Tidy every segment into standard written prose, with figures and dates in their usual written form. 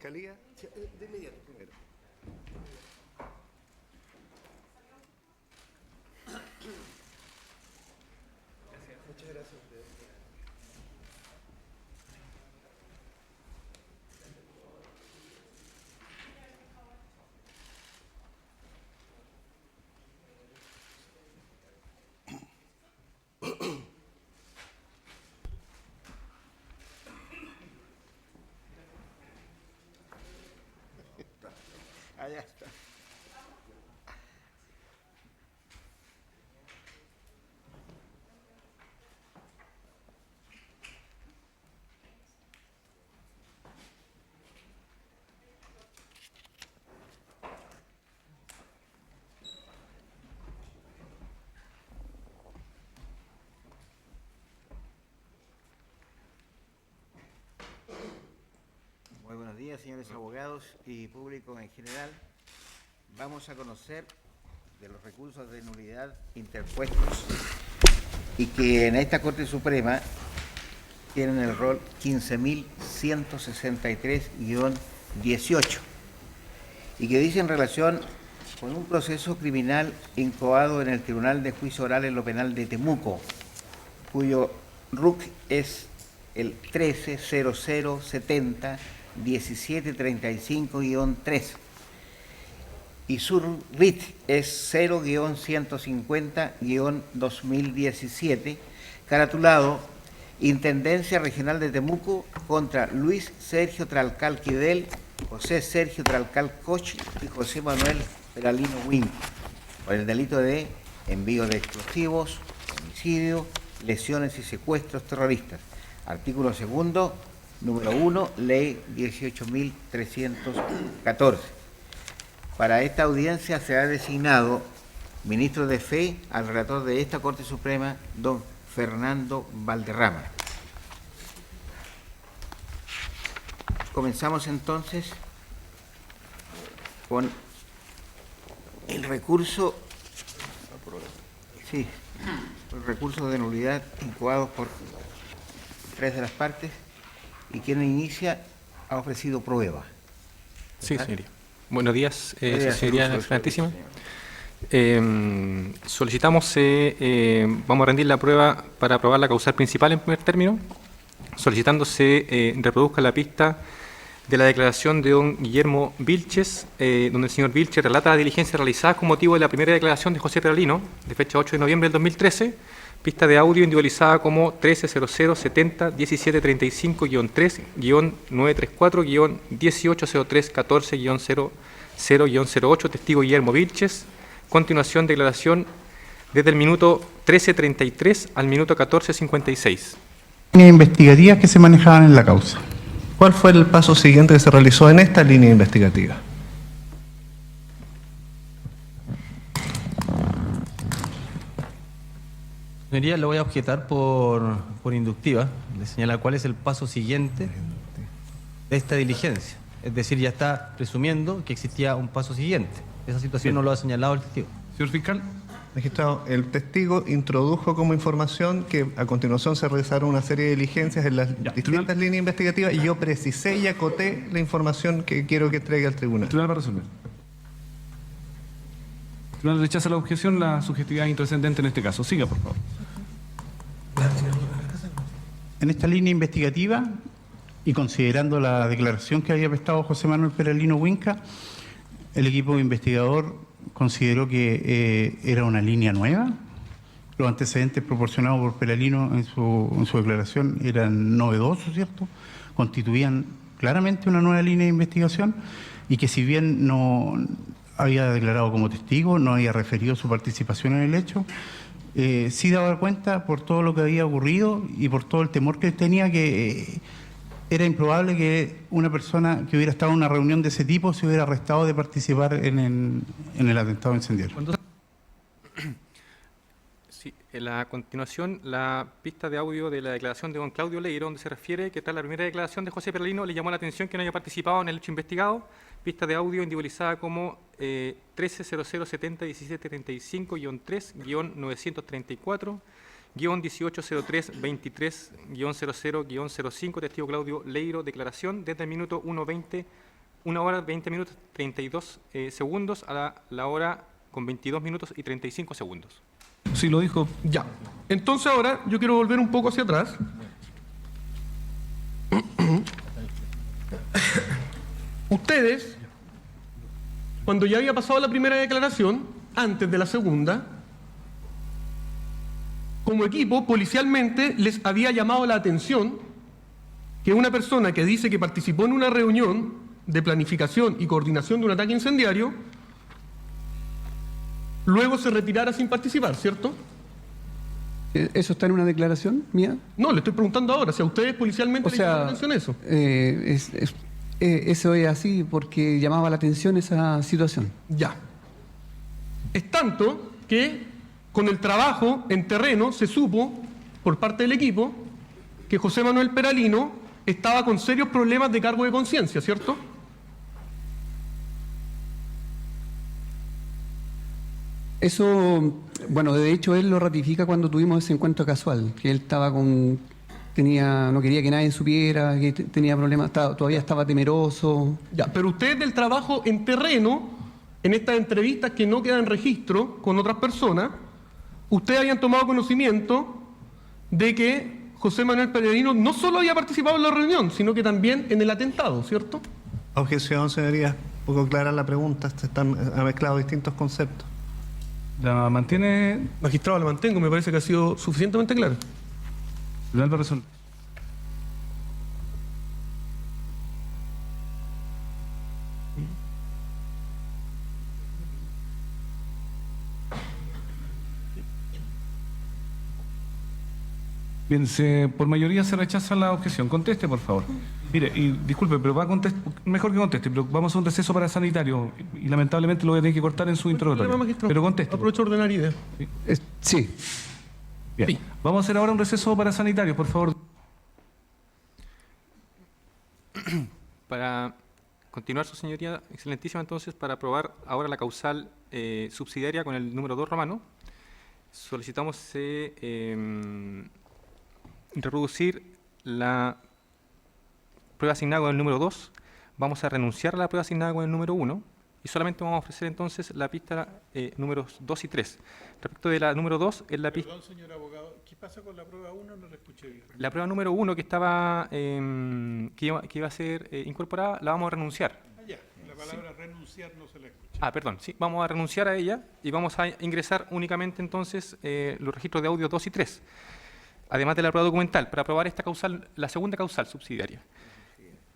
Fiscalía. De inmediato, primero. Muchas gracias a ustedes. Allá está. Muy buenos días, señores abogados y público en general. Vamos a conocer de los recursos de nulidad interpuestos y que en esta Corte Suprema tienen el rol 15.163-18 y que dice en relación con un proceso criminal incoado en el Tribunal de Juicio Oral en lo Penal de Temuco, cuyo RUC es el 130070-1735-3 y su RIT es 0-150-2017, caratulado Intendencia Regional de Temuco contra Luis Sergio Tralcal Quidel, José Sergio Tralcal Coch y José Manuel Peralino Wing, por el delito de envío de explosivos, homicidio, lesiones y secuestros terroristas. Artículo segundo, número 1, Ley 18.314. Para esta audiencia se ha designado ministro de Fe al relator de esta Corte Suprema, don Fernando Valderrama. Comenzamos entonces con el recurso, sí, el recurso de nulidad incoado por 3 de las partes, y quien inicia ha ofrecido prueba. Sí, señoría. Buenos días, Señoría excelentísima. Solicitamos, vamos a rendir la prueba para aprobar la causal principal en primer término, solicitándose reproduzca la pista de la declaración de don Guillermo Vilches, donde el señor Vilches relata la diligencia realizada con motivo de la primera declaración de José Peralino, de fecha 8 de noviembre del 2013, pista de audio individualizada como 130070-1735-3-934-180314-00-08, testigo Guillermo Vilches. Continuación, declaración desde el minuto 13:33 al minuto 14:56. Líneas investigativas que se manejaban en la causa. ¿Cuál fue el paso siguiente que se realizó en esta línea investigativa? Señoría, le voy a objetar por inductiva. Le señala cuál es el paso siguiente de esta diligencia. Es decir, ya está presumiendo que existía un paso siguiente. Esa situación no lo ha señalado el testigo. Señor fiscal. Magistrado, el testigo introdujo como información que a continuación se realizaron una serie de diligencias en las distintas líneas investigativas y yo precisé y acoté la información que quiero que entregue al tribunal. El tribunal va a resolver. El tribunal rechaza la objeción, la subjetividad es intrascendente en este caso. Siga, por favor. En esta línea investigativa y considerando la declaración que había prestado José Manuel Peralino Winca, el equipo investigador consideró que era una línea nueva. Los antecedentes proporcionados por Peralino en su declaración eran novedosos, ¿cierto? Constituían claramente una nueva línea de investigación y que si bien no había declarado como testigo, no había referido su participación en el hecho, sí daba cuenta por todo lo que había ocurrido y por todo el temor que él tenía que era improbable que una persona que hubiera estado en una reunión de ese tipo se hubiera arrestado de participar en el atentado incendiario. Sí, en la continuación, la pista de audio de la declaración de don Claudio Leiro, donde se refiere que tras la primera declaración de José Peralino le llamó la atención que no haya participado en el hecho investigado. Pista de audio individualizada como 130070-1735-3-934, 1803-23-00-05, testigo Claudio Leiro, declaración desde el minuto 1:20 1 hora 20 minutos 32 segundos a la hora con 22 minutos y 35 segundos. Sí, lo dijo. Ya. Entonces ahora yo quiero volver un poco hacia atrás. Ustedes, cuando ya había pasado la primera declaración, antes de la segunda, como equipo, policialmente, les había llamado la atención que una persona que dice que participó en una reunión de planificación y coordinación de un ataque incendiario, luego se retirara sin participar, ¿cierto? ¿Eso está en una declaración mía? No, le estoy preguntando ahora, si a ustedes policialmente O les llamó la sea, atención eso. eso es así porque llamaba la atención esa situación. Ya. Es tanto que con el trabajo en terreno se supo por parte del equipo que José Manuel Peralino estaba con serios problemas de cargo de conciencia, ¿cierto? Eso, bueno, de hecho él lo ratifica cuando tuvimos ese encuentro casual, que él estaba no quería que nadie supiera, que tenía problemas, todavía estaba temeroso. Ya, pero ustedes del trabajo en terreno, en estas entrevistas que no quedan registro con otras personas, ustedes habían tomado conocimiento de que José Manuel Peralino no solo había participado en la reunión, sino que también en el atentado, ¿cierto? Objeción, señoría. Un poco clara la pregunta. Ha mezclado distintos conceptos. ¿La mantiene Magistrado, la mantengo, me parece que ha sido suficientemente claro. Tribunal de Resolución? Bien, por mayoría se rechaza la objeción. Conteste, por favor. Mire, y disculpe, pero va a contestar, mejor que conteste, pero vamos a un receso para sanitario y lamentablemente lo voy a tener que cortar en su interrogatorio. Pero conteste. Aprovecho a ordenar ideas. Sí. Bien. Sí. Vamos a hacer ahora un receso para sanitario, por favor. Para continuar, su señoría, excelentísima, entonces, para aprobar ahora la causal subsidiaria con el número 2 romano, solicitamos reproducir la prueba asignada con el número 2, vamos a renunciar a la prueba asignada con el número 1 y solamente vamos a ofrecer entonces la pista números 2 y 3. Respecto de la número 2, es la pista... Perdón, señor abogado, ¿qué pasa con la prueba 1? No la escuché bien. La prueba número 1 que estaba que iba a ser incorporada, la vamos a renunciar. Ah, ya, la palabra renunciar no se la escuché. Ah, perdón, sí, vamos a renunciar a ella y vamos a ingresar únicamente entonces los registros de audio 2 y 3. Además de la prueba documental, para aprobar esta causal, la segunda causal subsidiaria.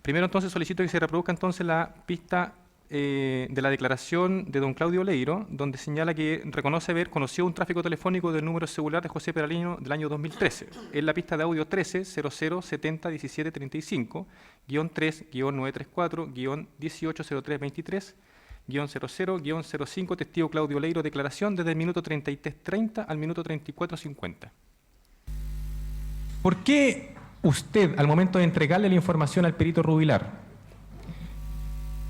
Primero entonces solicito que se reproduzca entonces la pista de la declaración de don Claudio Leiro, donde señala que reconoce haber conocido un tráfico telefónico del número celular de José Peralino del año 2013. Es la pista de audio 13 00 70 17 35, guión 3, guión 934, guión 180323, guión 00, guión 05, testigo Claudio Leiro, declaración desde el minuto 33:30 al minuto 34:50. ¿Por qué usted, al momento de entregarle la información al perito Rubilar,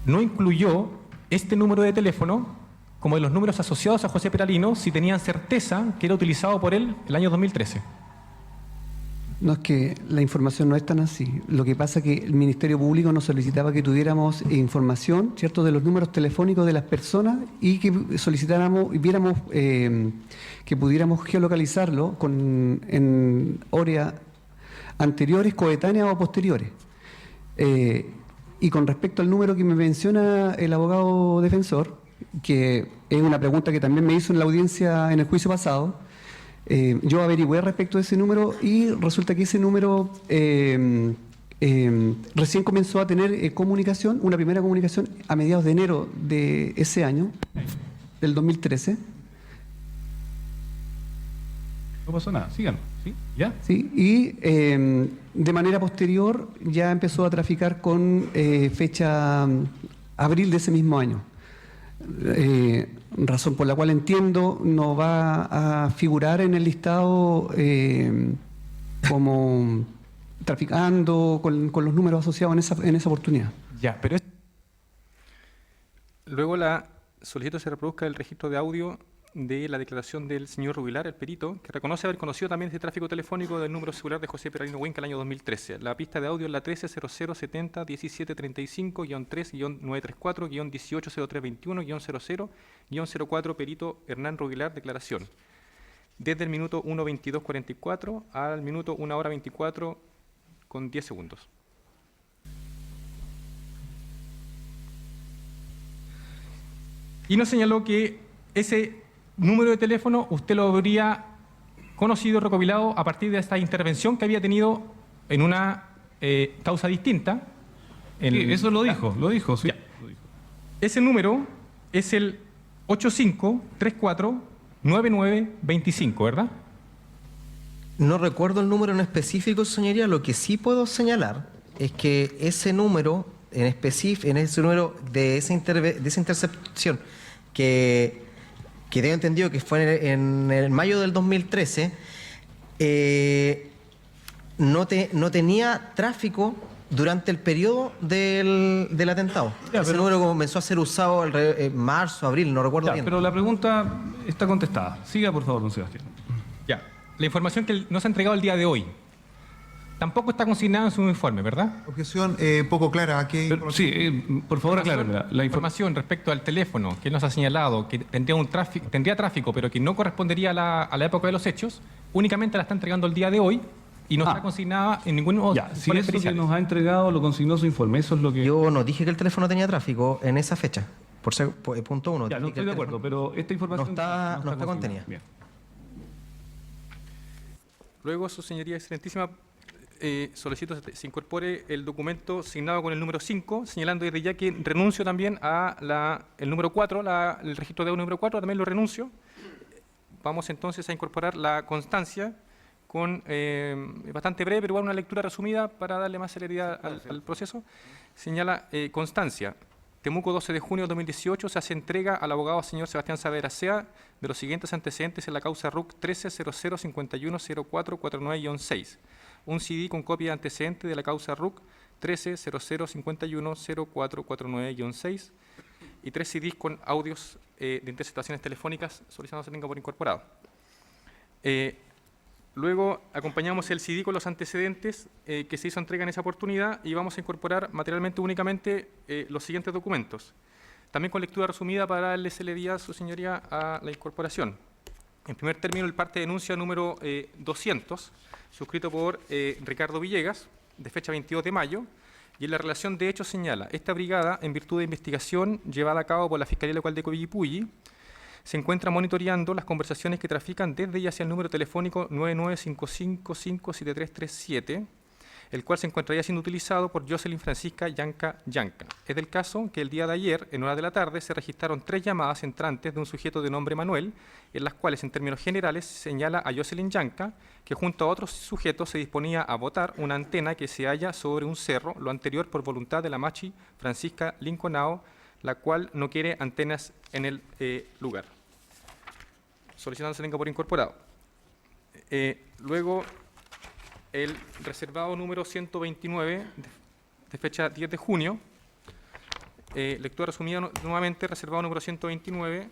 no incluyó este número de teléfono como de los números asociados a José Peralino si tenían certeza que era utilizado por él el año 2013? No, es que la información no es tan así. Lo que pasa es que el Ministerio Público nos solicitaba que tuviéramos información, ¿cierto?, de los números telefónicos de las personas y que solicitáramos y viéramos que pudiéramos geolocalizarlo en horas anteriores, coetáneas o posteriores. Y con respecto al número que me menciona el abogado defensor, que es una pregunta que también me hizo en la audiencia en el juicio pasado, yo averigüé respecto de ese número y resulta que ese número recién comenzó a tener comunicación, una primera comunicación a mediados de enero de ese año, del 2013. No pasó nada, sigan, ¿sí? ¿Ya? Sí, y de manera posterior ya empezó a traficar con fecha abril de ese mismo año. Razón por la cual entiendo no va a figurar en el listado como traficando con los números asociados en esa oportunidad. Ya, pero Luego solicito se reproduzca el registro de audio de la declaración del señor Rubilar, el perito, que reconoce haber conocido también este tráfico telefónico del número celular de José Peralino Huinca el año 2013. La pista de audio es la 130070-1735-3-934-180321-00-04 perito Hernán Rubilar, declaración. Desde el minuto 1:22:44 al minuto 1:24 con 10 segundos. Y nos señaló que ese número de teléfono usted lo habría conocido y recopilado a partir de esta intervención que había tenido en una causa distinta. Sí, eso lo dijo, sí. Ya. Ese número es el 85349925, ¿verdad? No recuerdo el número en específico, señoría. Lo que sí puedo señalar es que ese número en específico, en ese número de esa intercepción que tengo entendido que fue en el mayo del 2013, no tenía tráfico durante el periodo del atentado. Ese número comenzó a ser usado en marzo, abril, no recuerdo bien. Pero la pregunta está contestada. Siga, por favor, don Sebastián. Ya. La información que nos ha entregado el día de hoy tampoco está consignada en su informe, ¿verdad? Objeción poco clara. Aquí. Sí, por favor, acláremela. La información respecto al teléfono que nos ha señalado que tendría tráfico, pero que no correspondería a la época de los hechos, únicamente la está entregando el día de hoy y no está consignada en ningún otro. Si eso que nos ha entregado lo consignó su informe, eso es lo que... Yo no dije que el teléfono tenía tráfico en esa fecha, por ser punto 1. Ya, no estoy de acuerdo, pero esta información no está contenida. Bien. Luego, su señoría excelentísima, solicito se incorpore el documento signado con el número 5, señalando desde ya que renuncio también a el número 4, el registro de número 4, también lo renuncio. Vamos entonces a incorporar la constancia con bastante breve, pero igual una lectura resumida para darle más celeridad al proceso. Señala constancia. Temuco, 12 de junio de 2018, se hace entrega al abogado señor Sebastián Saavedra Sea de los siguientes antecedentes en la causa RUC 1300510449-6. Un CD con copia de antecedente de la causa RUC 1300510449-6 y 3 CDs con audios de interceptaciones telefónicas solicitando se tenga por incorporado. Luego acompañamos el CD con los antecedentes que se hizo entrega en esa oportunidad y vamos a incorporar materialmente únicamente los siguientes documentos. También con lectura resumida para darle celeridad, su señoría, a la incorporación. En primer término, el parte de denuncia número 200, suscrito por Ricardo Villegas, de fecha 22 de mayo, y en la relación de hechos señala: esta brigada, en virtud de investigación llevada a cabo por la Fiscalía Local de Coyipulli, se encuentra monitoreando las conversaciones que trafican desde y hacia el número telefónico 99555337, el cual se encontraría siendo utilizado por Jocelyn Francisca Yanca. Es del caso que el día de ayer, en horas de la tarde, se registraron 3 llamadas entrantes de un sujeto de nombre Manuel, en las cuales, en términos generales, se señala a Jocelyn Yanca que junto a otros sujetos se disponía a botar una antena que se halla sobre un cerro, lo anterior por voluntad de la machi Francisca Linconao, la cual no quiere antenas en el lugar. Solicitando se tenga por incorporado. Luego, el reservado número 129, de fecha 10 de junio, lectura resumida nuevamente, reservado número 129,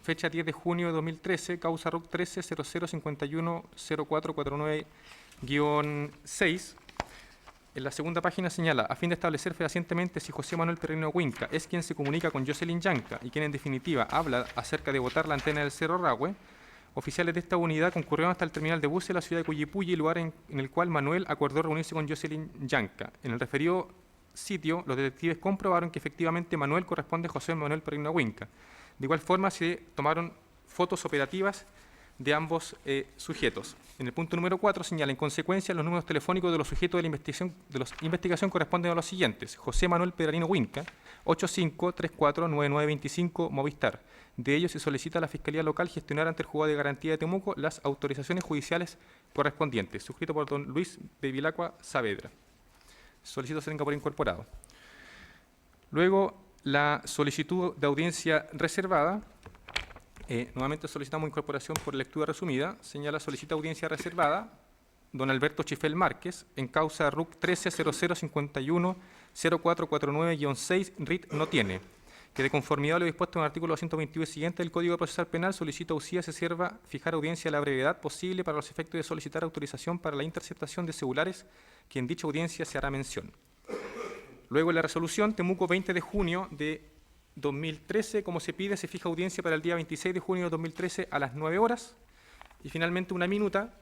fecha 10 de junio de 2013, causa RUC 1300510449-6. En la segunda página señala: a fin de establecer fehacientemente si José Manuel Peralino Huinca es quien se comunica con Jocelyn Yanca y quien en definitiva habla acerca de botar la antena del Cerro Rahue, oficiales de esta unidad concurrieron hasta el terminal de buses de la ciudad de Coyipulli, lugar en el cual Manuel acordó reunirse con Jocelyn Yanca. En el referido sitio, los detectives comprobaron que efectivamente Manuel corresponde a José Manuel Peralino Huinca. De igual forma, se tomaron fotos operativas de ambos sujetos. En el punto número 4 señala: en consecuencia, los números telefónicos de los sujetos de la investigación corresponden a los siguientes: José Manuel Peralino Huinca, 85349925 Movistar. De ellos se solicita a la Fiscalía Local gestionar ante el Juzgado de Garantía de Temuco las autorizaciones judiciales correspondientes. Suscrito por don Luis Bevilacqua Saavedra. Solicito se tenga por incorporado. Luego, la solicitud de audiencia reservada. Nuevamente solicitamos incorporación por lectura resumida. Señala: solicita audiencia reservada don Alberto Chifel Márquez en causa RUC 1300510449-6 RIT no tiene, que de conformidad a lo dispuesto en el artículo 222 siguiente del Código Procesal Penal, solicito a UCIA se sirva fijar audiencia a la brevedad posible para los efectos de solicitar autorización para la interceptación de celulares, que en dicha audiencia se hará mención. Luego, en la resolución Temuco 20 de junio de 2013, como se pide, se fija audiencia para el día 26 de junio de 2013 a las 9 horas. Y finalmente una minuta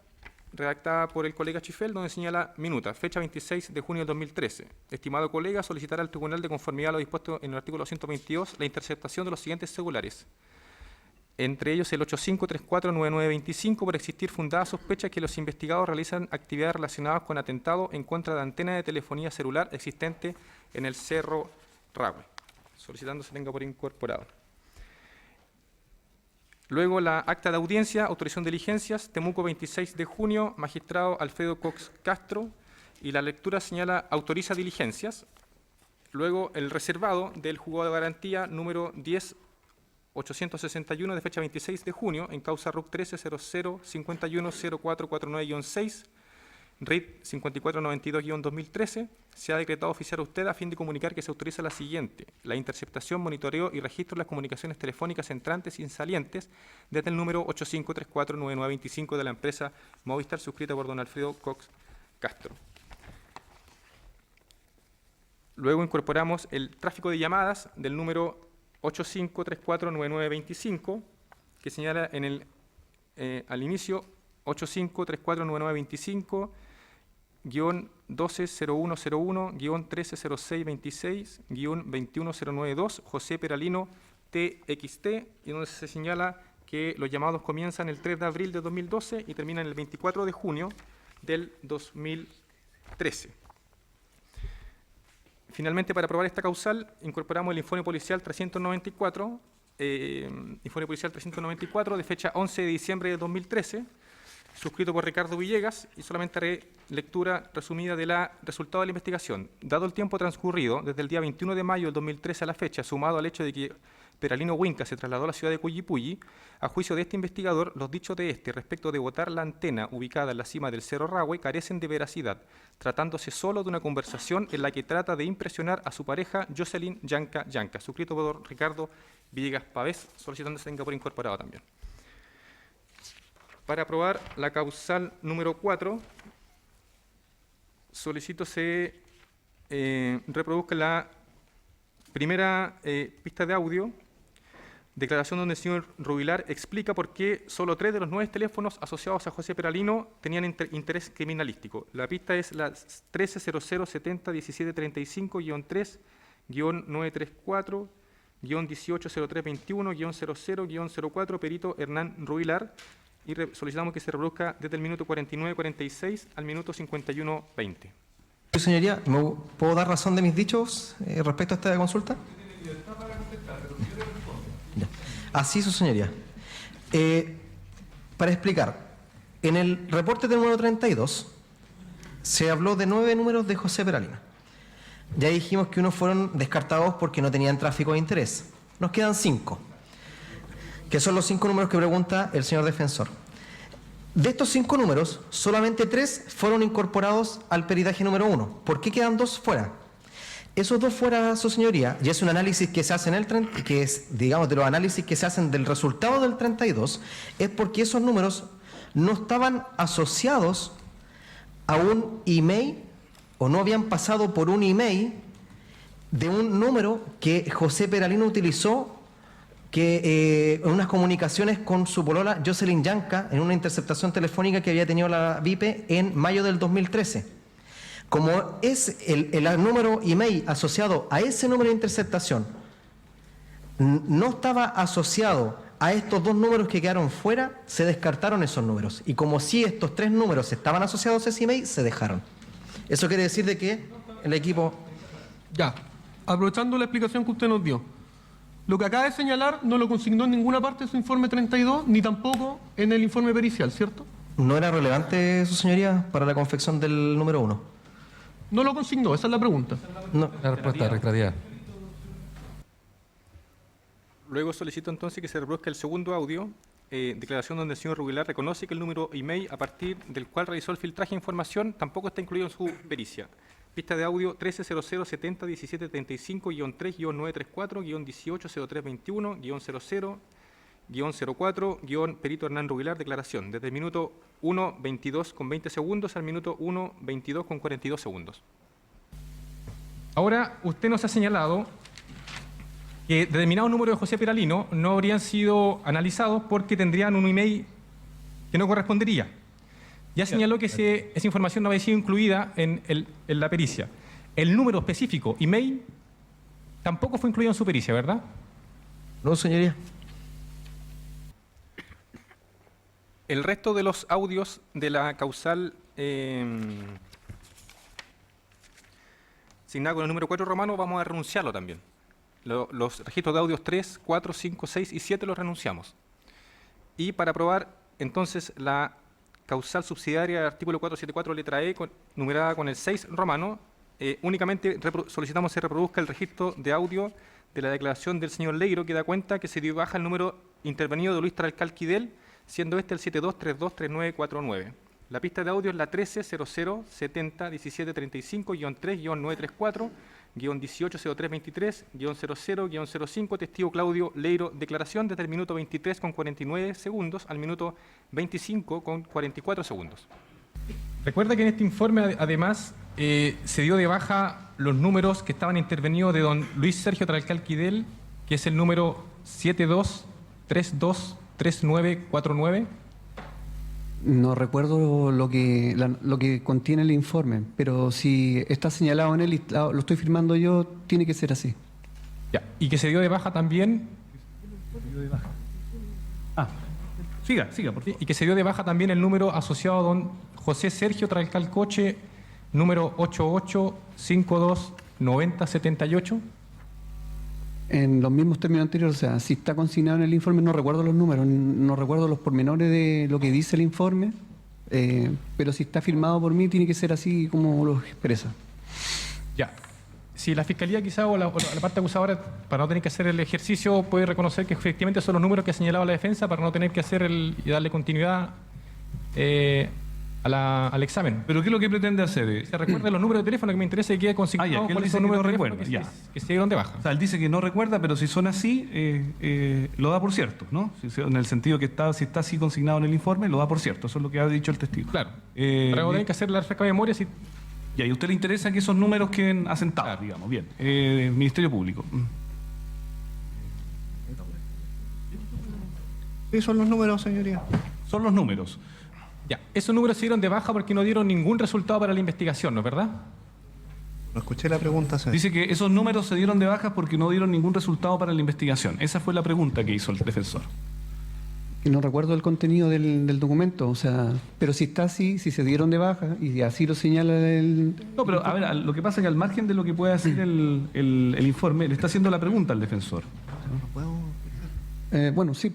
redactada por el colega Chifel, donde señala minuta, fecha 26 de junio del 2013. Estimado colega, solicitará al Tribunal de conformidad a lo dispuesto en el artículo 122 la interceptación de los siguientes celulares. Entre ellos el 85349925, por existir fundada sospecha que los investigados realizan actividades relacionadas con atentado en contra de antena de telefonía celular existente en el Cerro Rahue, solicitando se tenga por incorporado. Luego la acta de audiencia, autorización de diligencias, Temuco 26 de junio, magistrado Alfredo Cox Castro, y la lectura señala autoriza diligencias. Luego el reservado del juzgado de garantía número 10.861 de fecha 26 de junio, en causa RUC 1300510449-6, RIT 5492-2013, se ha decretado oficiar a usted a fin de comunicar que se autoriza la siguiente: la interceptación, monitoreo y registro de las comunicaciones telefónicas entrantes y salientes desde el número 85349925 de la empresa Movistar, suscrita por don Alfredo Cox Castro. Luego incorporamos el tráfico de llamadas del número 85349925, que señala en el, al inicio 85349925, -130101-130626-21092, José Peralino TXT, y donde se señala que los llamados comienzan el 3 de abril de 2012 y terminan el 24 de junio del 2013. Finalmente, para aprobar esta causal, incorporamos el informe policial 394, de fecha 11 de diciembre de 2013, suscrito por Ricardo Villegas, y solamente haré lectura resumida del resultado de la investigación. Dado el tiempo transcurrido desde el día 21 de mayo del 2013 a la fecha, sumado al hecho de que Peralino Huinca se trasladó a la ciudad de Cuyipulli, a juicio de este investigador, los dichos de este respecto de botar la antena ubicada en la cima del Cerro Rahue carecen de veracidad, tratándose solo de una conversación en la que trata de impresionar a su pareja Jocelyn Yanca Yanca, suscrito por Ricardo Villegas Pavés, solicitando se tenga por incorporado también. Para aprobar la causal número 4, solicito se reproduzca la primera pista de audio, declaración donde el señor Rubilar explica por qué solo 3 de los 9 teléfonos asociados a José Peralino tenían interés criminalístico. La pista es la 1300701735-3-180321-00-04, perito Hernán Rubilar, y solicitamos que se reproduzca desde el minuto 49:46 al minuto 51:20. Señoría, ¿me puedo dar razón de mis dichos respecto a esta consulta? Ya. Así, su señoría. Para explicar, en el reporte del número 32 se habló de 9 números de José Peralino. Ya dijimos que unos fueron descartados porque no tenían tráfico de interés. Nos quedan 5, que son los 5 números que pregunta el señor defensor. De estos 5 números, solamente 3 fueron incorporados al peritaje número 1. ¿Por qué quedan 2 fuera? Esos 2 fuera, su señoría, y es un análisis que se hace en el que es, digamos, de los análisis que se hacen del resultado del 32, es porque esos números no estaban asociados a un email o no habían pasado por un email de un número que José Peralino utilizó que unas comunicaciones con su polola Jocelyn Yanca en una interceptación telefónica que había tenido la VIPE en mayo del 2013. Como es el número email asociado a ese número de interceptación no estaba asociado a estos 2 números que quedaron fuera, se descartaron esos números. Y como si estos 3 números estaban asociados a ese email, se dejaron. Eso quiere decir de que el equipo... Ya, aprovechando la explicación que usted nos dio, lo que acaba de señalar no lo consignó en ninguna parte de su informe 32, ni tampoco en el informe pericial, ¿cierto? ¿No era relevante, su señoría, para la confección del número 1? No lo consignó, esa es la pregunta. No. La respuesta reiterativa. Luego solicito entonces que se reproduzca el segundo audio, declaración donde el señor Rubilar reconoce que el número email a partir del cual realizó el filtraje de información tampoco está incluido en su pericia. Pista de audio 1300701735-3-934-180321-00 Perito Hernán Rubilar, declaración, desde el minuto 1:22 con 20 segundos al minuto 1:22 con 42 segundos. Ahora, usted nos ha señalado que determinados números de José Peralino no habrían sido analizados porque tendrían un email que no correspondería. Ya señaló que esa información no había sido incluida en la pericia. El número específico, email, tampoco fue incluido en su pericia, ¿verdad? No, señoría. El resto de los audios de la causal asignada con el número 4 romano vamos a renunciarlo también. Los registros de audios 3, 4, 5, 6 y 7 los renunciamos. Y para aprobar entonces la causal subsidiaria del artículo 474 letra E, numerada con el 6 romano, únicamente solicitamos se reproduzca el registro de audio de la declaración del señor Leiro, que da cuenta que se dio baja el número intervenido de Luis Tralcal Quidel, siendo este el 72323949. La pista de audio es la 1300701735-3-934-180323-00-05, testigo Claudio Leiro, declaración desde el minuto 23 con 49 segundos al minuto 25 con 44 segundos. Recuerda que en este informe, además, se dio de baja los números que estaban intervenidos de don Luis Sergio Tralcal Quidel, que es el número 72323949. No recuerdo lo que contiene el informe, pero si está señalado en el listado, lo estoy firmando yo, tiene que ser así. Ya. Y que se dio de baja también. Siga, por favor. Y que se dio de baja también el número asociado a don José Sergio Tralcal Coche, número 88529078. En los mismos términos anteriores, o sea, si está consignado en el informe, no recuerdo los números, no recuerdo los pormenores de lo que dice el informe, pero si está firmado por mí, tiene que ser así como lo expresa. Ya. Si la Fiscalía quizá o la parte acusadora, para no tener que hacer el ejercicio, puede reconocer que efectivamente son los números que ha señalado la defensa para no tener que hacer y darle continuidad al examen. ¿Pero qué es lo que pretende hacer? Se recuerda los números de teléfono, que me interesa que quede consignado que él cuáles dice son los que no números de recuerda, teléfono ya. que se dieron de baja. O sea, él dice que no recuerda, pero si son así, lo da por cierto, ¿no? En el sentido que si está así consignado en el informe, lo da por cierto. Eso es lo que ha dicho el testigo. Claro. Pero tienen que hacer la fresca memoria. Si... Y a usted le interesa que esos números queden asentados, digamos. Bien. Ministerio Público. Sí, son los números, señoría. Son los números. Ya, esos números se dieron de baja porque no dieron ningún resultado para la investigación, ¿no es verdad? No escuché la pregunta, señor. Dice que esos números se dieron de baja porque no dieron ningún resultado para la investigación. Esa fue la pregunta que hizo el defensor. Y no recuerdo el contenido del documento, o sea, pero si está así, si se dieron de baja y así lo señala el... No, pero a ver, lo que pasa es que al margen de lo que pueda hacer el informe, le está haciendo la pregunta al defensor. Bueno, sí.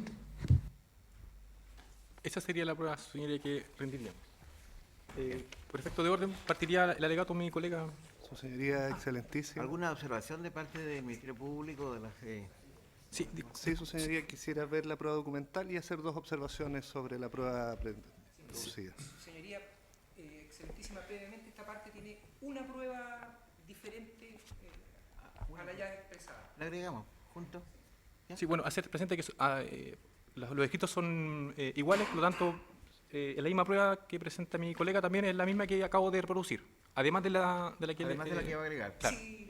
Esa sería la prueba, señoría, que rendiríamos. Por efecto de orden, partiría el alegato mi colega. Su señoría, excelentísima. ¿Alguna observación de parte del Ministerio Público? De las, Sí, su señoría, quisiera ver la prueba documental y hacer dos observaciones sobre la prueba producida. Su señoría, excelentísima, previamente esta parte tiene una prueba diferente a la ya expresada. ¿La agregamos juntos? Sí, bueno, hacer presente que los escritos son iguales, por lo tanto, la misma prueba que presenta mi colega también es la misma que acabo de reproducir, además de la que va a agregar. Claro. Sí.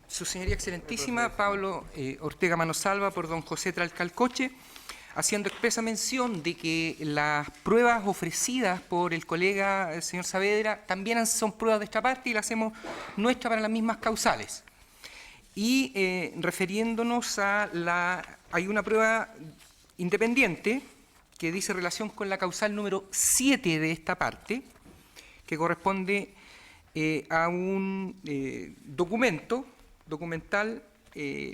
Su señoría excelentísima, Pablo Ortega Manosalva, por don José Tralcal Coche, haciendo expresa mención de que las pruebas ofrecidas por el colega el señor Saavedra también son pruebas de esta parte y las hacemos nuestras para las mismas causales. Y refiriéndonos hay una prueba independiente que dice relación con la causal número 7 de esta parte, que corresponde a un documental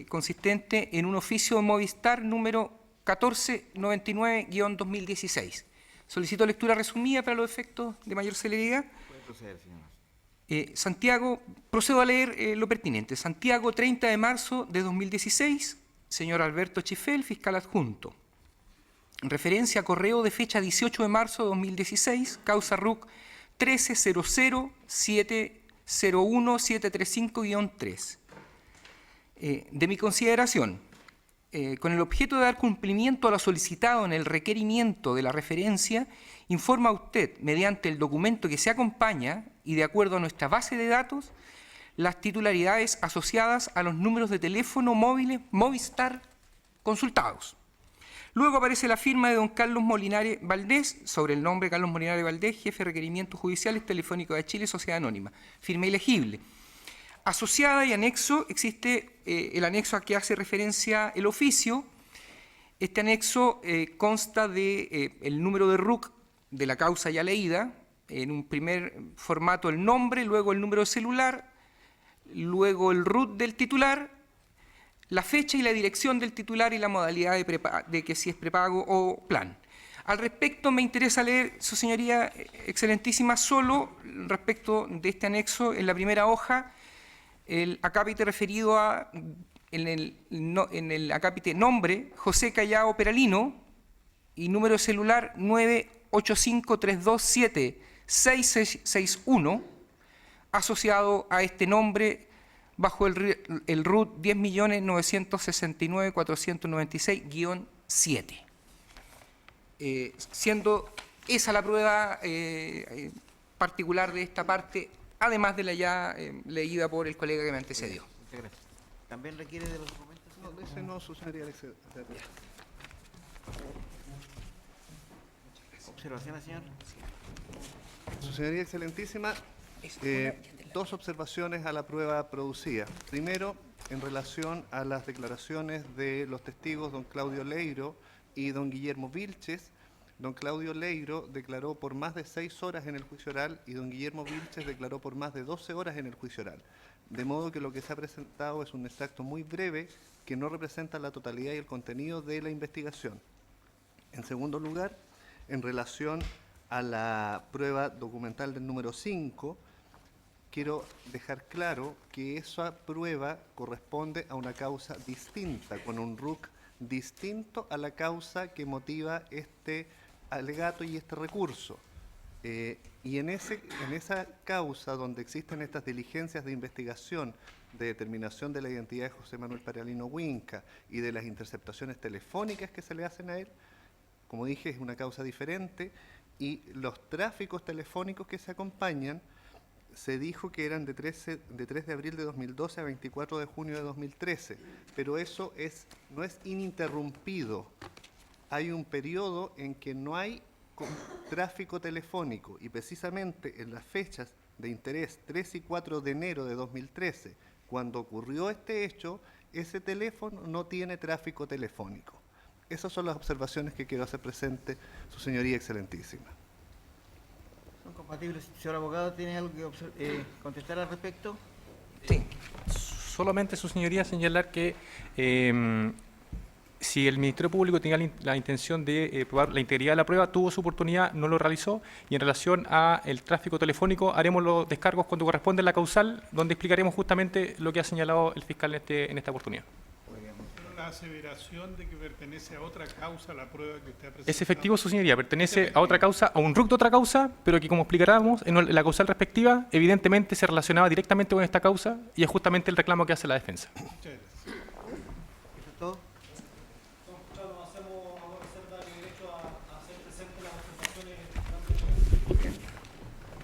consistente en un oficio de Movistar número 1499-2016. Solicito lectura resumida para los efectos de mayor celeridad. Puede proceder, señor. Santiago, procedo a leer lo pertinente. Santiago, 30 de marzo de 2016, señor Alberto Chifel, fiscal adjunto. Referencia a correo de fecha 18 de marzo de 2016, causa RUC 1300701735-3. De mi consideración, con el objeto de dar cumplimiento a lo solicitado en el requerimiento de la referencia, informa usted, mediante el documento que se acompaña y de acuerdo a nuestra base de datos, las titularidades asociadas a los números de teléfono móviles Movistar consultados. Luego aparece la firma de don Carlos Molinare Valdés, sobre el nombre Carlos Molinare Valdés, jefe de requerimientos judiciales Telefónico de Chile, Sociedad Anónima, firma ilegible. Asociada y anexo, existe el anexo a que hace referencia el oficio. Este anexo consta de el número de RUC de la causa ya leída, en un primer formato el nombre, luego el número de celular, luego el RUT del titular, la fecha y la dirección del titular y la modalidad de que si es prepago o plan. Al respecto me interesa leer, su señoría excelentísima, solo respecto de este anexo, en la primera hoja, el acápite referido a, en el acápite nombre, José Callao Peralino, y número de celular 985327661, asociado a este nombre bajo el RUT 10.969.496-7. Siendo esa la prueba particular de esta parte, además de la ya leída por el colega que me antecedió. Muchas gracias. ¿También requiere de los documentos? No, de ese no, su señoría. ¿Observaciones, señor? Su señoría excelentísima, dos observaciones a la prueba producida. Primero, en relación a las declaraciones de los testigos don Claudio Leiro y don Guillermo Vilches. Don Claudio Leiro declaró por más de 6 horas en el juicio oral y don Guillermo Vilches declaró por más de 12 horas en el juicio oral. De modo que lo que se ha presentado es un extracto muy breve que no representa la totalidad y el contenido de la investigación. En segundo lugar, en relación a la prueba documental del número 5, quiero dejar claro que esa prueba corresponde a una causa distinta, con un RUC distinto a la causa que motiva este alegato y este recurso. Y en esa causa donde existen estas diligencias de investigación, de determinación de la identidad de José Manuel Peralino Winca y de las interceptaciones telefónicas que se le hacen a él, como dije, es una causa diferente, y los tráficos telefónicos que se acompañan, se dijo que eran de 3 de abril de 2012 a 24 de junio de 2013, pero eso no es ininterrumpido. Hay un periodo en que no hay tráfico telefónico y precisamente en las fechas de interés 3 y 4 de enero de 2013, cuando ocurrió este hecho, ese teléfono no tiene tráfico telefónico. Esas son las observaciones que quiero hacer presente, su señoría excelentísima. ¿Son compatibles? Señor abogado, ¿tiene algo que contestar al respecto? Sí. Solamente, su señoría, señalar que si el Ministerio Público tenía la intención de probar la integridad de la prueba, tuvo su oportunidad, no lo realizó, y en relación al tráfico telefónico haremos los descargos cuando corresponde en la causal, donde explicaremos justamente lo que ha señalado el fiscal en esta oportunidad. La aseveración de que pertenece a otra causa la prueba que usted ha presentado. Es efectivo, su señoría, pertenece a otra causa, a un RUC de otra causa, pero que como explicáramos, en la causal respectiva, evidentemente se relacionaba directamente con esta causa y es justamente el reclamo que hace la defensa. Muchas gracias. ¿Eso es todo?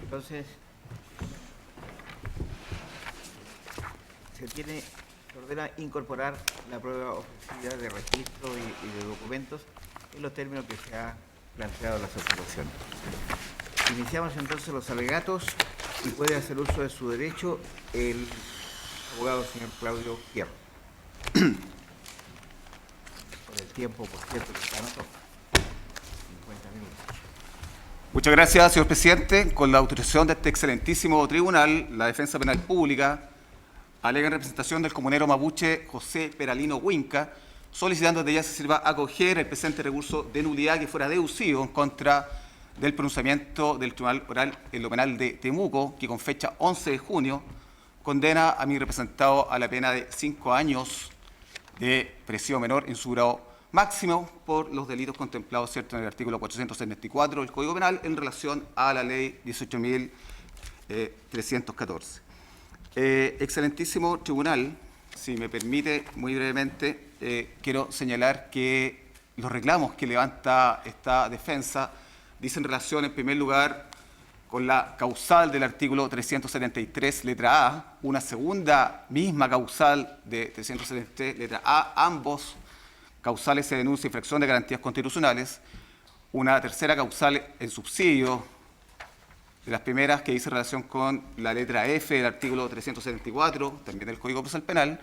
Entonces, se ordena incorporar la prueba ofrecida de registro y de documentos en los términos que se ha planteado en las observaciones. Iniciamos entonces los alegatos y puede hacer uso de su derecho el abogado señor Claudio Fierro. Por el tiempo, por cierto, que se anotó. 50 minutos. Muchas gracias, señor presidente. Con la autorización de este excelentísimo tribunal, la Defensa Penal Pública alega en representación del comunero mapuche José Peralino Winca, solicitando desde ya se sirva acoger el presente recurso de nulidad que fuera deducido en contra del pronunciamiento del Tribunal Oral en lo Penal de Temuco, que con fecha 11 de junio condena a mi representado a la pena de 5 años de presión menor en su grado máximo por los delitos contemplados, ¿cierto?, en el artículo 474 del Código Penal en relación a la ley 18.314. Excelentísimo tribunal, si me permite, muy brevemente, quiero señalar que los reclamos que levanta esta defensa dicen relación, en primer lugar, con la causal del artículo 373, letra A, una segunda misma causal de 373, letra A, ambos causales se denuncia infracción de garantías constitucionales, una tercera causal en subsidio de las primeras que dice relación con la letra F del artículo 374, también del Código Procesal Penal,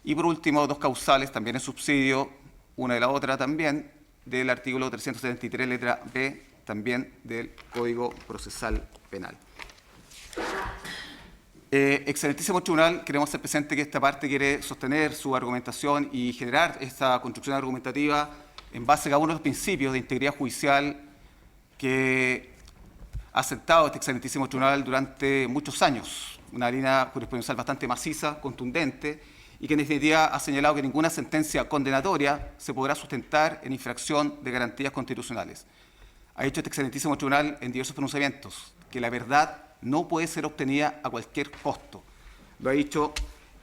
y por último dos causales también en subsidio, una de la otra también, del artículo 373, letra B, también del Código Procesal Penal. Excelentísimo tribunal, queremos hacer presente que esta parte quiere sostener su argumentación y generar esta construcción argumentativa en base a cada uno de los principios de integridad judicial que ha sentado este excelentísimo tribunal durante muchos años. Una línea jurisprudencial bastante maciza, contundente, y que en definitiva ha señalado que ninguna sentencia condenatoria se podrá sustentar en infracción de garantías constitucionales. Ha dicho este excelentísimo tribunal en diversos pronunciamientos que la verdad no puede ser obtenida a cualquier costo. Lo ha dicho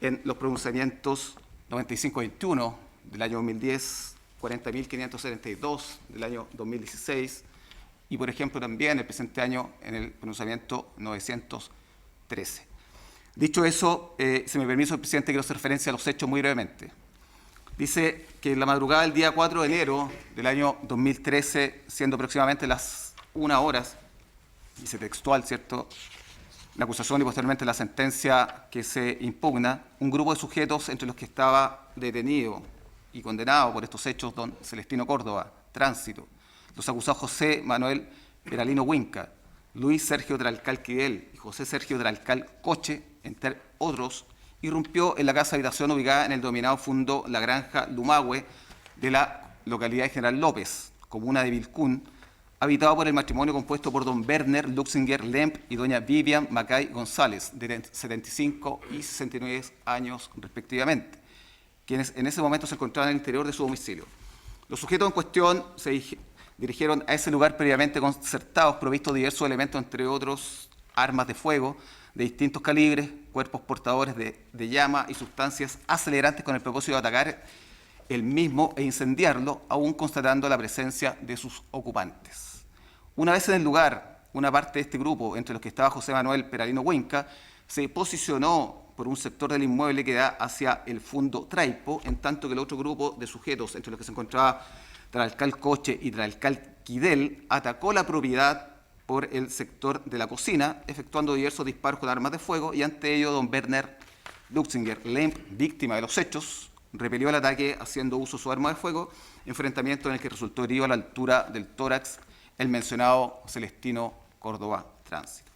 en los pronunciamientos 95-21 del año 2010, 40.572 del año 2016 y, por ejemplo, también el presente año en el pronunciamiento 913. Dicho eso, si me permite, señor presidente, quiero hacer referencia a los hechos muy brevemente. Dice que en la madrugada del día 4 de enero del año 2013, siendo aproximadamente las 1 hora, dice textual, ¿cierto?, la acusación y posteriormente la sentencia que se impugna, un grupo de sujetos entre los que estaba detenido y condenado por estos hechos don Celestino Córdoba, tránsito, los acusados José Manuel Peralino Huinca, Luis Sergio Tralcal Quidel y José Sergio Tralcal Coche, entre otros, irrumpió en la casa habitación ubicada en el denominado Fundo La Granja Lumahue de la localidad de General López, comuna de Vilcún, habitado por el matrimonio compuesto por don Werner Luxinger Lemp y doña Vivian Macay González, de 75 y 69 años respectivamente, quienes en ese momento se encontraban en el interior de su domicilio. Los sujetos en cuestión se dirigieron a ese lugar previamente concertados, provistos de diversos elementos, entre otros armas de fuego de distintos calibres, cuerpos portadores de llama y sustancias acelerantes con el propósito de atacar el mismo e incendiarlo, aún constatando la presencia de sus ocupantes. Una vez en el lugar, una parte de este grupo, entre los que estaba José Manuel Peralino Huinca, se posicionó por un sector del inmueble que da hacia el Fundo Traipo, en tanto que el otro grupo de sujetos, entre los que se encontraba Tralcal Coche y Tralcal Quidel, atacó la propiedad por el sector de la cocina, efectuando diversos disparos con armas de fuego, y ante ello don Werner Luxinger Lemp, víctima de los hechos, repelió el ataque haciendo uso de su arma de fuego, enfrentamiento en el que resultó herido a la altura del tórax el mencionado Celestino Córdoba Tránsito.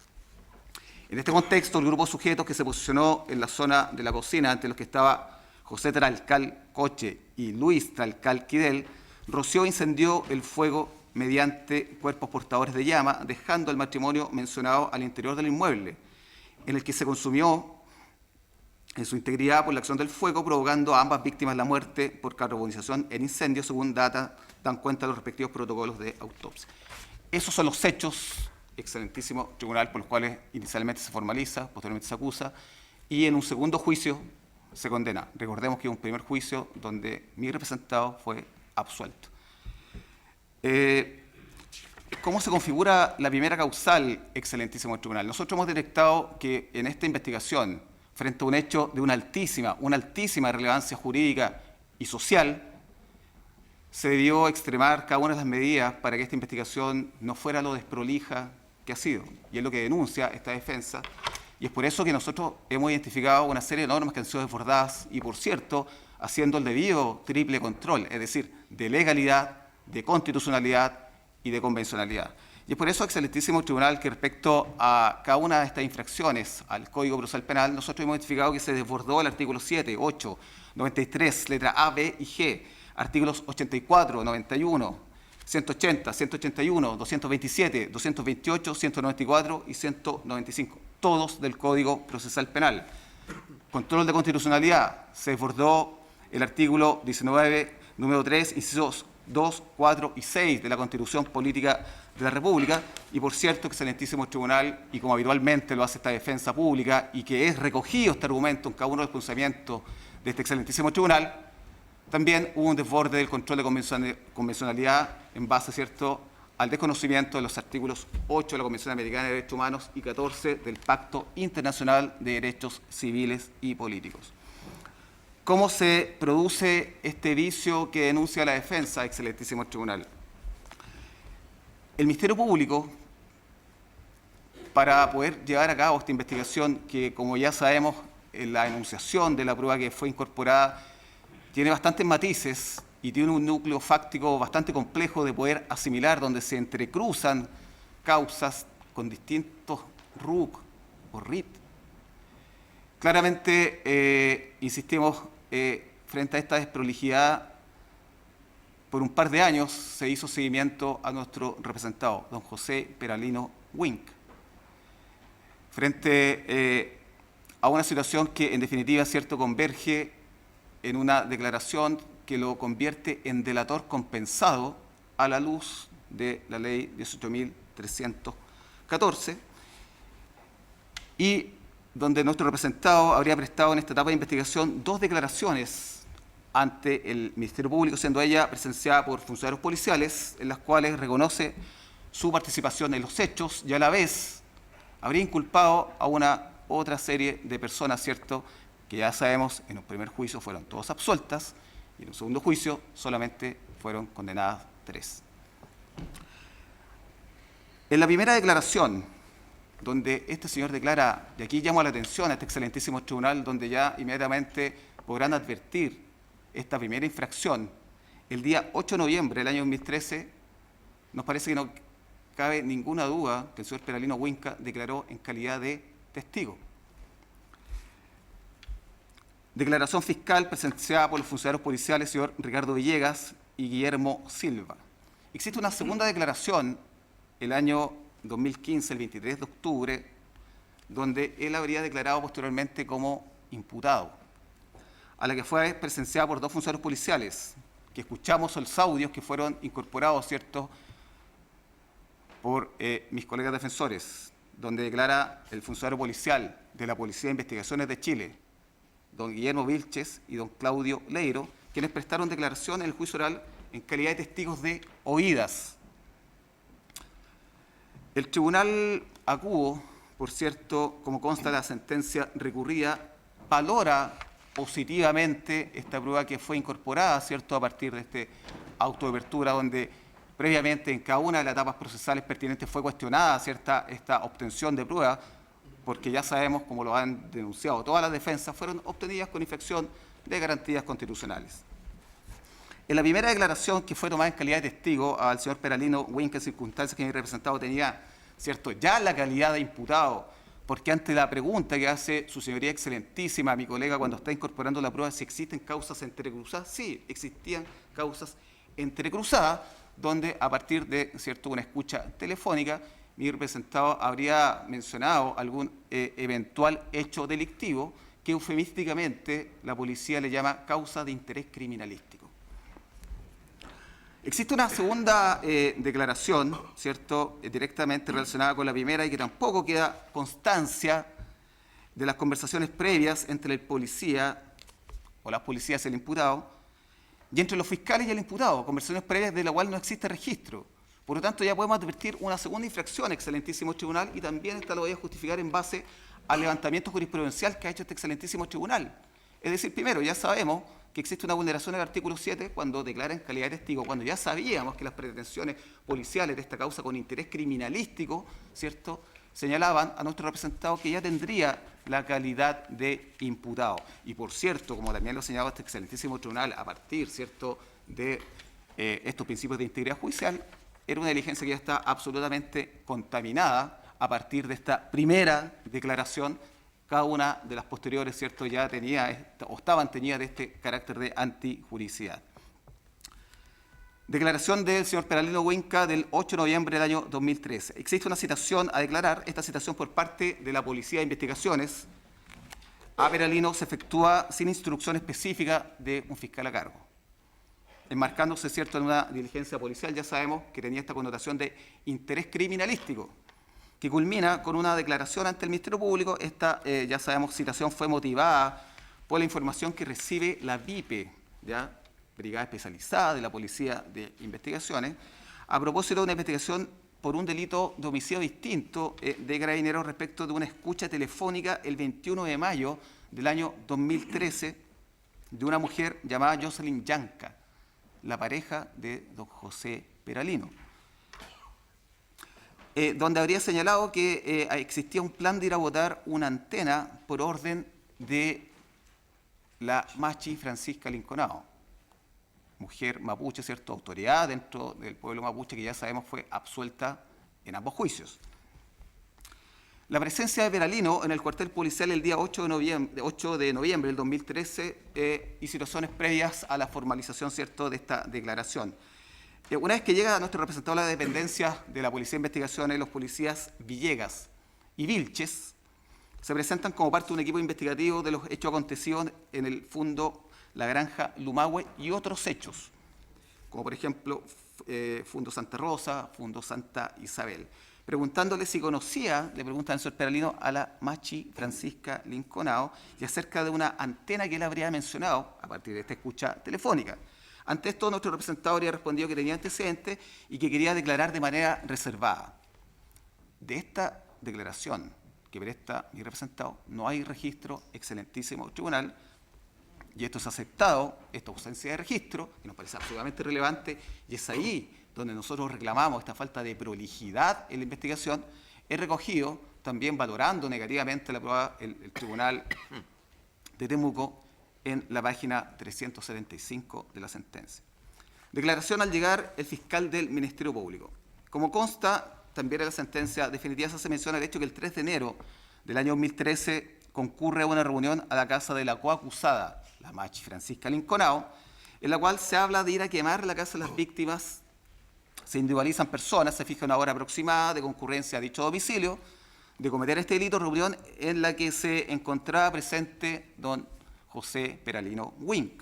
En este contexto, el grupo de sujetos que se posicionó en la zona de la cocina, ante los que estaba José Tralcal Coche y Luis Tralcal Quidel, roció e incendió el fuego mediante cuerpos portadores de llama, dejando al matrimonio mencionado al interior del inmueble, en el que se consumió en su integridad por la acción del fuego, provocando a ambas víctimas la muerte por carbonización en incendio, según dan cuenta los respectivos protocolos de autopsia. Esos son los hechos, excelentísimo tribunal, por los cuales inicialmente se formaliza, posteriormente se acusa, y en un segundo juicio se condena. Recordemos que hubo un primer juicio donde mi representado fue absuelto. ¿Cómo se configura la primera causal, excelentísimo tribunal? Nosotros hemos detectado que en esta investigación, frente a un hecho de una altísima relevancia jurídica y social, se debió extremar cada una de las medidas para que esta investigación no fuera lo desprolija que ha sido. Y es lo que denuncia esta defensa. Y es por eso que nosotros hemos identificado una serie de normas que han sido desbordadas y, por cierto, haciendo el debido triple control, es decir, de legalidad, de constitucionalidad y de convencionalidad. Y es por eso, excelentísimo tribunal, que respecto a cada una de estas infracciones al Código Procesal Penal, nosotros hemos identificado que se desbordó el artículo 7, 8, 93, letra A, B y G, artículos 84, 91, 180, 181, 227, 228, 194 y 195, todos del Código Procesal Penal. Control de constitucionalidad, se desbordó el artículo 19, número 3, incisos 2, 4 y 6 de la Constitución Política de la República. Y por cierto, excelentísimo tribunal, y como habitualmente lo hace esta defensa pública, y que es recogido este argumento en cada uno de los pronunciamientos de este excelentísimo tribunal, también hubo un desborde del control de convencionalidad en base, ¿cierto?, al desconocimiento de los artículos 8 de la Convención Americana de Derechos Humanos y 14 del Pacto Internacional de Derechos Civiles y Políticos. ¿Cómo se produce este vicio que denuncia la defensa, excelentísimo tribunal? El Ministerio Público, para poder llevar a cabo esta investigación, que como ya sabemos, la enunciación de la prueba que fue incorporada tiene bastantes matices y tiene un núcleo fáctico bastante complejo de poder asimilar, donde se entrecruzan causas con distintos RUC o RIT. Claramente, insistimos, frente a esta desprolijidad, por un par de años se hizo seguimiento a nuestro representado, don José Peralino Winca, frente a una situación que en definitiva, ¿cierto?, converge en una declaración que lo convierte en delator compensado a la luz de la ley 18.314, y donde nuestro representado habría prestado en esta etapa de investigación 2 declaraciones ante el Ministerio Público, siendo ella presenciada por funcionarios policiales, en las cuales reconoce su participación en los hechos y a la vez habría inculpado a una otra serie de personas, ¿cierto?, que ya sabemos en un primer juicio fueron todas absueltas y en un segundo juicio solamente fueron condenadas 3. En la primera declaración, donde este señor declara, y aquí llamo la atención a este excelentísimo tribunal, donde ya inmediatamente podrán advertir esta primera infracción, el día 8 de noviembre del año 2013, nos parece que no cabe ninguna duda que el señor Peralino Winca declaró en calidad de testigo. Declaración fiscal presenciada por los funcionarios policiales, señor Ricardo Villegas y Guillermo Silva. Existe una segunda declaración el año 2015, el 23 de octubre, donde él habría declarado posteriormente como imputado, a la que fue presenciada por 2 funcionarios policiales, que escuchamos los audios que fueron incorporados, ¿cierto?, por mis colegas defensores, donde declara el funcionario policial de la Policía de Investigaciones de Chile, don Guillermo Vilches y don Claudio Leiro, quienes prestaron declaración en el juicio oral en calidad de testigos de oídas. El tribunal acuo, por cierto, como consta de la sentencia recurrida, valora positivamente esta prueba que fue incorporada, ¿cierto?, a partir de este auto de apertura, donde previamente en cada una de las etapas procesales pertinentes fue cuestionada, ¿cierta?, esta obtención de prueba, porque ya sabemos, como lo han denunciado todas las defensas, fueron obtenidas con infracción de garantías constitucionales. En la primera declaración que fue tomada en calidad de testigo al señor Peralino Winca, en circunstancias que mi representado tenía, ¿cierto?, ya la calidad de imputado, porque ante la pregunta que hace su señoría excelentísima, mi colega, cuando está incorporando la prueba, si existen causas entrecruzadas, sí, existían causas entrecruzadas, donde a partir de, ¿cierto?, una escucha telefónica, mi representado habría mencionado algún eventual hecho delictivo que eufemísticamente la policía le llama causa de interés criminalístico. Existe una segunda declaración, ¿cierto?, directamente relacionada con la primera y que tampoco queda constancia de las conversaciones previas entre el policía o las policías y el imputado y entre los fiscales y el imputado, conversaciones previas de la cual no existe registro. Por lo tanto, ya podemos advertir una segunda infracción, excelentísimo tribunal, y también esta lo voy a justificar en base al levantamiento jurisprudencial que ha hecho este excelentísimo tribunal. Es decir, primero, ya sabemos que existe una vulneración del artículo 7 cuando declara en calidad de testigo, cuando ya sabíamos que las pretensiones policiales de esta causa con interés criminalístico, ¿cierto?, señalaban a nuestro representado que ya tendría la calidad de imputado. Y por cierto, como también lo señalaba este excelentísimo tribunal, a partir, ¿cierto?, de estos principios de integridad judicial, era una diligencia que ya está absolutamente contaminada a partir de esta primera declaración. Cada una de las posteriores, ¿cierto?, ya tenía o estaban teñidas de este carácter de antijuricidad. Declaración del señor Peralino Winca del 8 de noviembre del año 2013. Existe una citación a declarar, esta citación por parte de la Policía de Investigaciones, a Peralino se efectúa sin instrucción específica de un fiscal a cargo, enmarcándose, ¿cierto?, en una diligencia policial, ya sabemos, que tenía esta connotación de interés criminalístico, que culmina con una declaración ante el Ministerio Público. Esta, ya sabemos, citación fue motivada por la información que recibe la BIPE, ¿ya?, Brigada Especializada de la Policía de Investigaciones, a propósito de una investigación por un delito de homicidio distinto de Carabineros respecto de una escucha telefónica el 21 de mayo del año 2013 de una mujer llamada Jocelyn Yanca, la pareja de don José Peralino, donde habría señalado que existía un plan de ir a botar una antena por orden de la Machi Francisca Linconao, mujer mapuche, ¿cierto?, autoridad dentro del pueblo mapuche, que ya sabemos fue absuelta en ambos juicios. La presencia de Peralino en el cuartel policial el día 8 de noviembre del 2013 y situaciones previas a la formalización, ¿cierto?, de esta declaración. Una vez que llega a nuestro representado la dependencia de la Policía de Investigaciones, los policías Villegas y Vilches se presentan como parte de un equipo investigativo de los hechos acontecidos en el Fundo La Granja Lumahue y otros hechos, como por ejemplo Fundo Santa Rosa, Fundo Santa Isabel, preguntándole si conocía, le preguntan al señor Peralino, a la Machi Francisca Linconao y acerca de una antena que él habría mencionado a partir de esta escucha telefónica. Ante esto, nuestro representado habría respondido que tenía antecedentes y que quería declarar de manera reservada. De esta declaración que presta mi representado no hay registro, excelentísimo tribunal, y esto es aceptado, esta ausencia de registro, que nos parece absolutamente relevante, y es ahí donde nosotros reclamamos esta falta de prolijidad en la investigación, es recogido también valorando negativamente la prueba el Tribunal de Temuco en la página 375 de la sentencia. Declaración al llegar el fiscal del Ministerio Público. Como consta también en la sentencia definitiva, se hace mención al hecho que el 3 de enero del año 2013 concurre a una reunión a la casa de la coacusada, la Machi Francisca Linconao, en la cual se habla de ir a quemar la casa de las víctimas. Se individualizan personas, se fija una hora aproximada de concurrencia a dicho domicilio, de cometer este delito, reunión en la que se encontraba presente don José Peralino Wink,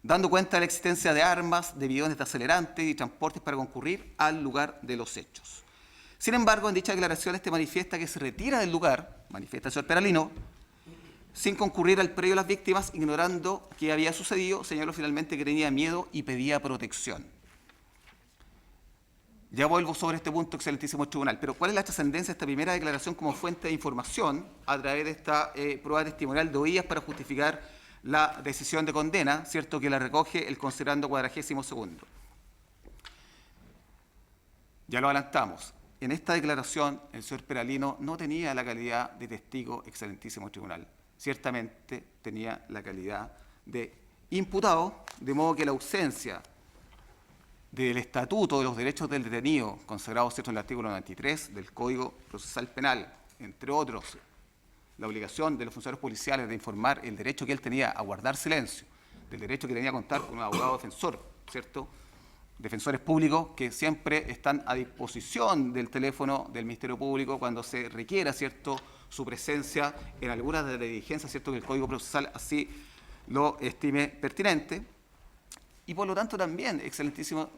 dando cuenta de la existencia de armas, de bidones de acelerantes y transportes para concurrir al lugar de los hechos. Sin embargo, en dicha declaración este manifiesta que se retira del lugar, manifiesta el señor Peralino, sin concurrir al predio de las víctimas, ignorando qué había sucedido, señaló finalmente que tenía miedo y pedía protección. Ya vuelvo sobre este punto, excelentísimo tribunal, pero ¿cuál es la trascendencia de esta primera declaración como fuente de información a través de esta prueba testimonial de oídas para justificar la decisión de condena, cierto, que la recoge el considerando 42º? Ya lo adelantamos. En esta declaración, el señor Peralino no tenía la calidad de testigo, excelentísimo tribunal. Ciertamente tenía la calidad de imputado, de modo que la ausencia del Estatuto de los Derechos del Detenido, consagrado, ¿cierto?, en el artículo 93 del Código Procesal Penal, entre otros, la obligación de los funcionarios policiales de informar el derecho que él tenía a guardar silencio, del derecho que tenía a contar con un abogado defensor, ¿cierto?, defensores públicos que siempre están a disposición del teléfono del Ministerio Público cuando se requiera, ¿cierto?, su presencia en algunas de las diligencias, ¿cierto?, que el Código Procesal así lo estime pertinente. Y por lo tanto también, excelentísimo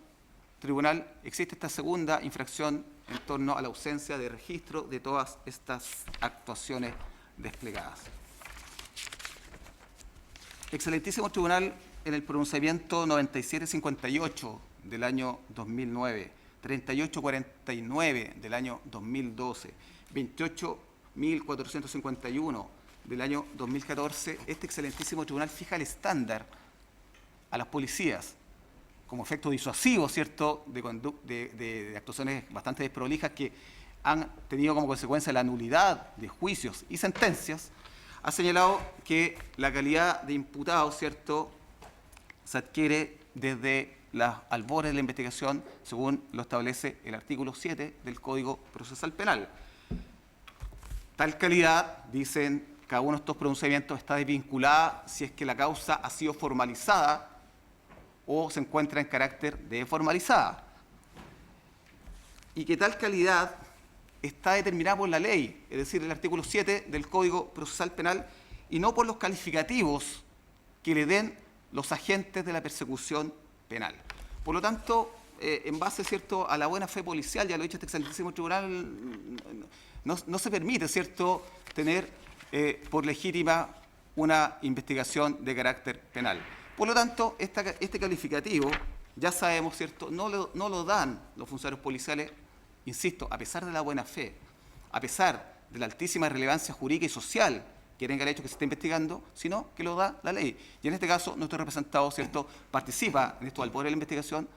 tribunal, existe esta segunda infracción en torno a la ausencia de registro de todas estas actuaciones desplegadas. Excelentísimo tribunal, en el pronunciamiento 9758 del año 2009, 3849 del año 2012, 28.451 del año 2014, este excelentísimo tribunal fija el estándar a las policías como efecto disuasivo, ¿cierto?, de actuaciones bastante desprolijas que han tenido como consecuencia la nulidad de juicios y sentencias. Ha señalado que la calidad de imputado, ¿cierto?, se adquiere desde las albores de la investigación, según lo establece el artículo 7 del Código Procesal Penal. Tal calidad, dicen cada uno de estos pronunciamientos, está desvinculada si es que la causa ha sido formalizada o se encuentra en carácter de formalizada. Y que tal calidad está determinada por la ley, es decir, el artículo 7 del Código Procesal Penal, y no por los calificativos que le den los agentes de la persecución penal. Por lo tanto, en base, ¿cierto?, a la buena fe policial, ya lo ha dicho este excelentísimo tribunal, no se permite, ¿cierto?, tener por legítima una investigación de carácter penal. Por lo tanto, este calificativo, ya sabemos, ¿cierto?, no lo dan los funcionarios policiales, insisto, a pesar de la buena fe, a pesar de la altísima relevancia jurídica y social que tenga el hecho que se está investigando, sino que lo da la ley. Y en este caso, nuestro representado, ¿cierto?, participa en esto al poder de la investigación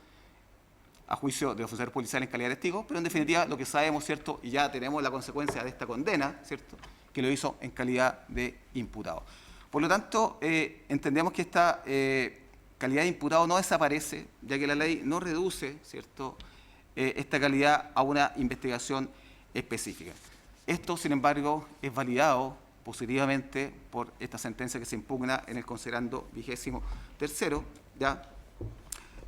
a juicio de los funcionarios policiales en calidad de testigos, pero en definitiva lo que sabemos, ¿cierto?, y ya tenemos la consecuencia de esta condena, ¿cierto?, que lo hizo en calidad de imputado. Por lo tanto, entendemos que esta calidad de imputado no desaparece, ya que la ley no reduce, ¿cierto?, esta calidad a una investigación específica. Esto, sin embargo, es validado positivamente por esta sentencia que se impugna en el considerando 23º, ¿ya?,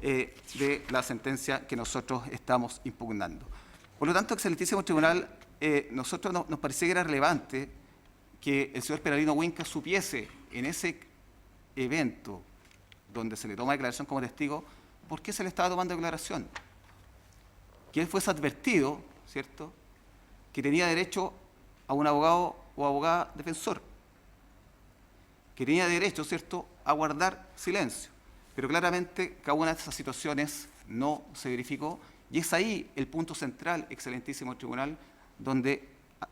de la sentencia que nosotros estamos impugnando. Por lo tanto, excelentísimo tribunal, nosotros nos parecía que era relevante que el señor Peralino Huinca supiese en ese evento donde se le toma declaración como testigo, por qué se le estaba tomando declaración. Que él fuese advertido, ¿cierto?, que tenía derecho a un abogado o abogada defensor, que tenía derecho, ¿cierto?, a guardar silencio. Pero claramente cada una de esas situaciones no se verificó, y es ahí el punto central, excelentísimo tribunal, donde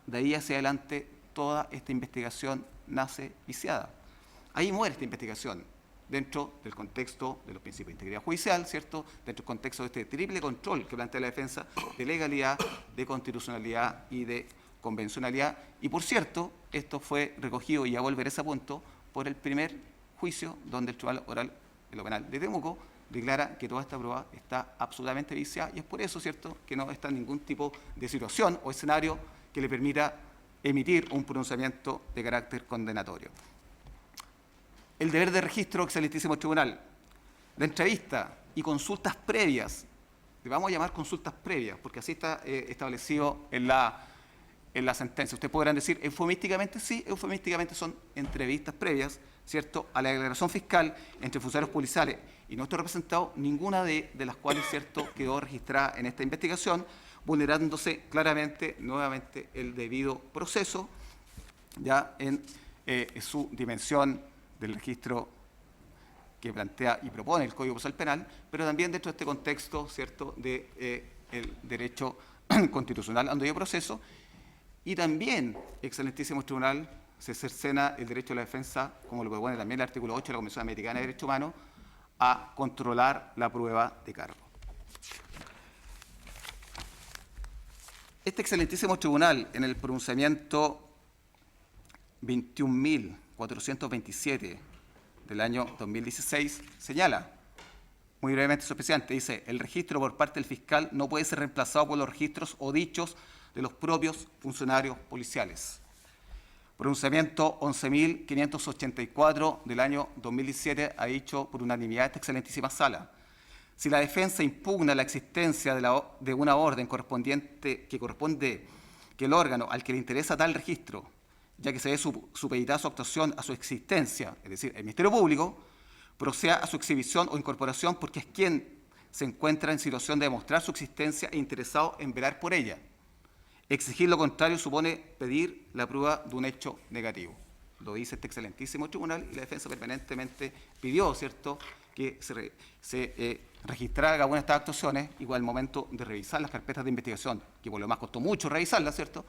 de ahí hacia adelante toda esta investigación nace viciada. Ahí muere esta investigación, dentro del contexto de los principios de integridad judicial, ¿cierto?, dentro del contexto de este triple control que plantea la defensa de legalidad, de constitucionalidad y de convencionalidad. Y por cierto, esto fue recogido, y a volver a ese punto, por el primer juicio donde el Tribunal Oral en lo Penal de Temuco declara que toda esta prueba está absolutamente viciada, y es por eso, ¿cierto?, que no está en ningún tipo de situación o escenario que le permita emitir un pronunciamiento de carácter condenatorio. El deber de registro, excelentísimo tribunal, la entrevista y consultas previas, le vamos a llamar consultas previas, porque así está establecido en la sentencia. Ustedes podrán decir, eufemísticamente sí, eufemísticamente son entrevistas previas, ¿cierto?, a la declaración fiscal entre funcionarios policiales y nuestro representado, ninguna de las cuales, ¿cierto?, quedó registrada en esta investigación, vulnerándose claramente, nuevamente, el debido proceso, ya en su dimensión del registro que plantea y propone el Código Procesal Penal, pero también dentro de este contexto, ¿cierto?, de el derecho constitucional al debido proceso, y también, excelentísimo tribunal, se cercena el derecho a la defensa, como lo propone también el artículo 8 de la Convención Americana de Derechos Humanos, a controlar la prueba de cargo. Este excelentísimo tribunal, en el pronunciamiento 21.427 del año 2016, señala, muy brevemente, señor presidente, dice, el registro por parte del fiscal no puede ser reemplazado por los registros o dichos de los propios funcionarios policiales. Pronunciamiento 11.584 del año 2017 ha dicho por unanimidad esta excelentísima sala. Si la defensa impugna la existencia de una orden correspondiente que corresponde que el órgano al que le interesa tal registro, ya que se ve supeditada su actuación a su existencia, es decir, el Ministerio Público, proceda a su exhibición o incorporación porque es quien se encuentra en situación de demostrar su existencia e interesado en velar por ella. Exigir lo contrario supone pedir la prueba de un hecho negativo. Lo dice este excelentísimo tribunal, y la defensa permanentemente pidió, ¿cierto?, que se registrara cada una de estas actuaciones, igual al momento de revisar las carpetas de investigación, que por lo demás costó mucho revisarlas, ¿cierto?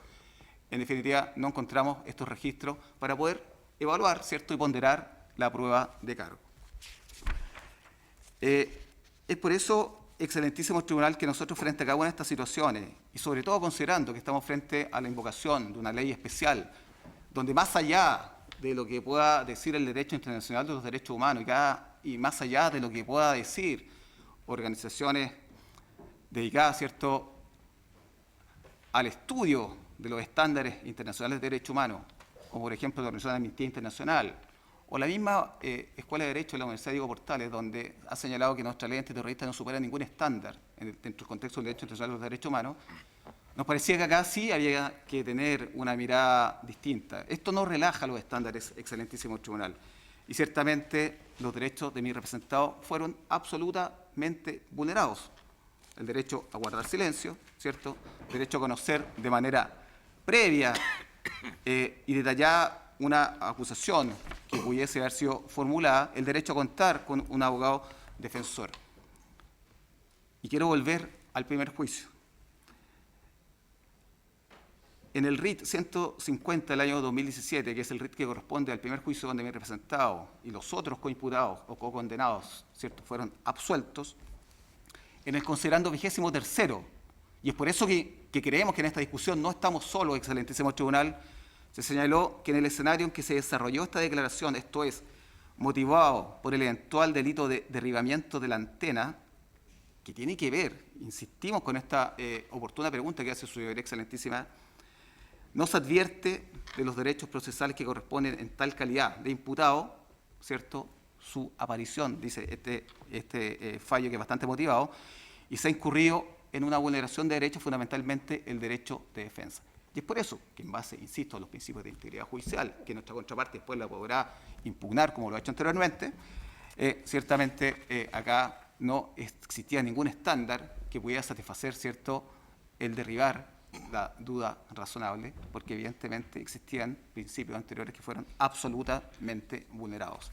En definitiva, no encontramos estos registros para poder evaluar, ¿cierto?, y ponderar la prueba de cargo. Es por eso, excelentísimo tribunal, que nosotros frente a cada una de estas situaciones, y sobre todo considerando que estamos frente a la invocación de una ley especial, donde más allá de lo que pueda decir el derecho internacional de los derechos humanos y más allá de lo que pueda decir organizaciones dedicadas, ¿cierto?, al estudio de los estándares internacionales de derechos humanos, como por ejemplo la Organización de Amnistía Internacional, o la misma Escuela de Derecho de la Universidad Diego Portales, donde ha señalado que nuestra ley antiterrorista no supera ningún estándar dentro del contexto del derecho internacional de los derechos humanos, Nos parecía que acá sí había que tener una mirada distinta. Esto no relaja los estándares, excelentísimo tribunal. Y ciertamente los derechos de mi representado fueron absolutamente vulnerados. El derecho a guardar silencio, ¿cierto? El derecho a conocer de manera previa y detallada una acusación que pudiese haber sido formulada, el derecho a contar con un abogado defensor. Y quiero volver al primer juicio. En el RIT 150 del año 2017, que es el RIT que corresponde al primer juicio donde mi representado y los otros coimputados o co-condenados, ¿cierto?, fueron absueltos, en el considerando 23º, y es por eso que creemos que en esta discusión no estamos solos, excelentísimo tribunal, se señaló que en el escenario en que se desarrolló esta declaración, esto es, motivado por el eventual delito de derribamiento de la antena, que tiene que ver, insistimos con esta oportuna pregunta que hace su señoría excelentísima, no se advierte de los derechos procesales que corresponden en tal calidad de imputado, ¿cierto?, su aparición, dice este fallo que es bastante motivado, y se ha incurrido en una vulneración de derechos, fundamentalmente el derecho de defensa. Y es por eso que en base, insisto, a los principios de integridad judicial, que nuestra contraparte después la podrá impugnar como lo ha hecho anteriormente, ciertamente acá no existía ningún estándar que pudiera satisfacer, ¿cierto?, el derribar la duda razonable, porque evidentemente existían principios anteriores que fueron absolutamente vulnerados.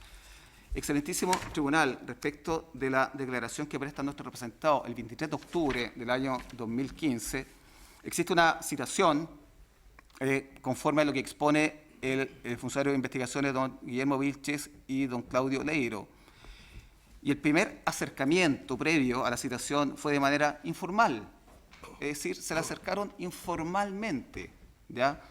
Excelentísimo tribunal, respecto de la declaración que presta nuestro representado el 23 de octubre del año 2015, existe una citación conforme a lo que expone el funcionario de investigaciones don Guillermo Vilches y don Claudio Leiro. Y el primer acercamiento previo a la citación fue de manera informal, es decir, se le acercaron informalmente, ¿ya?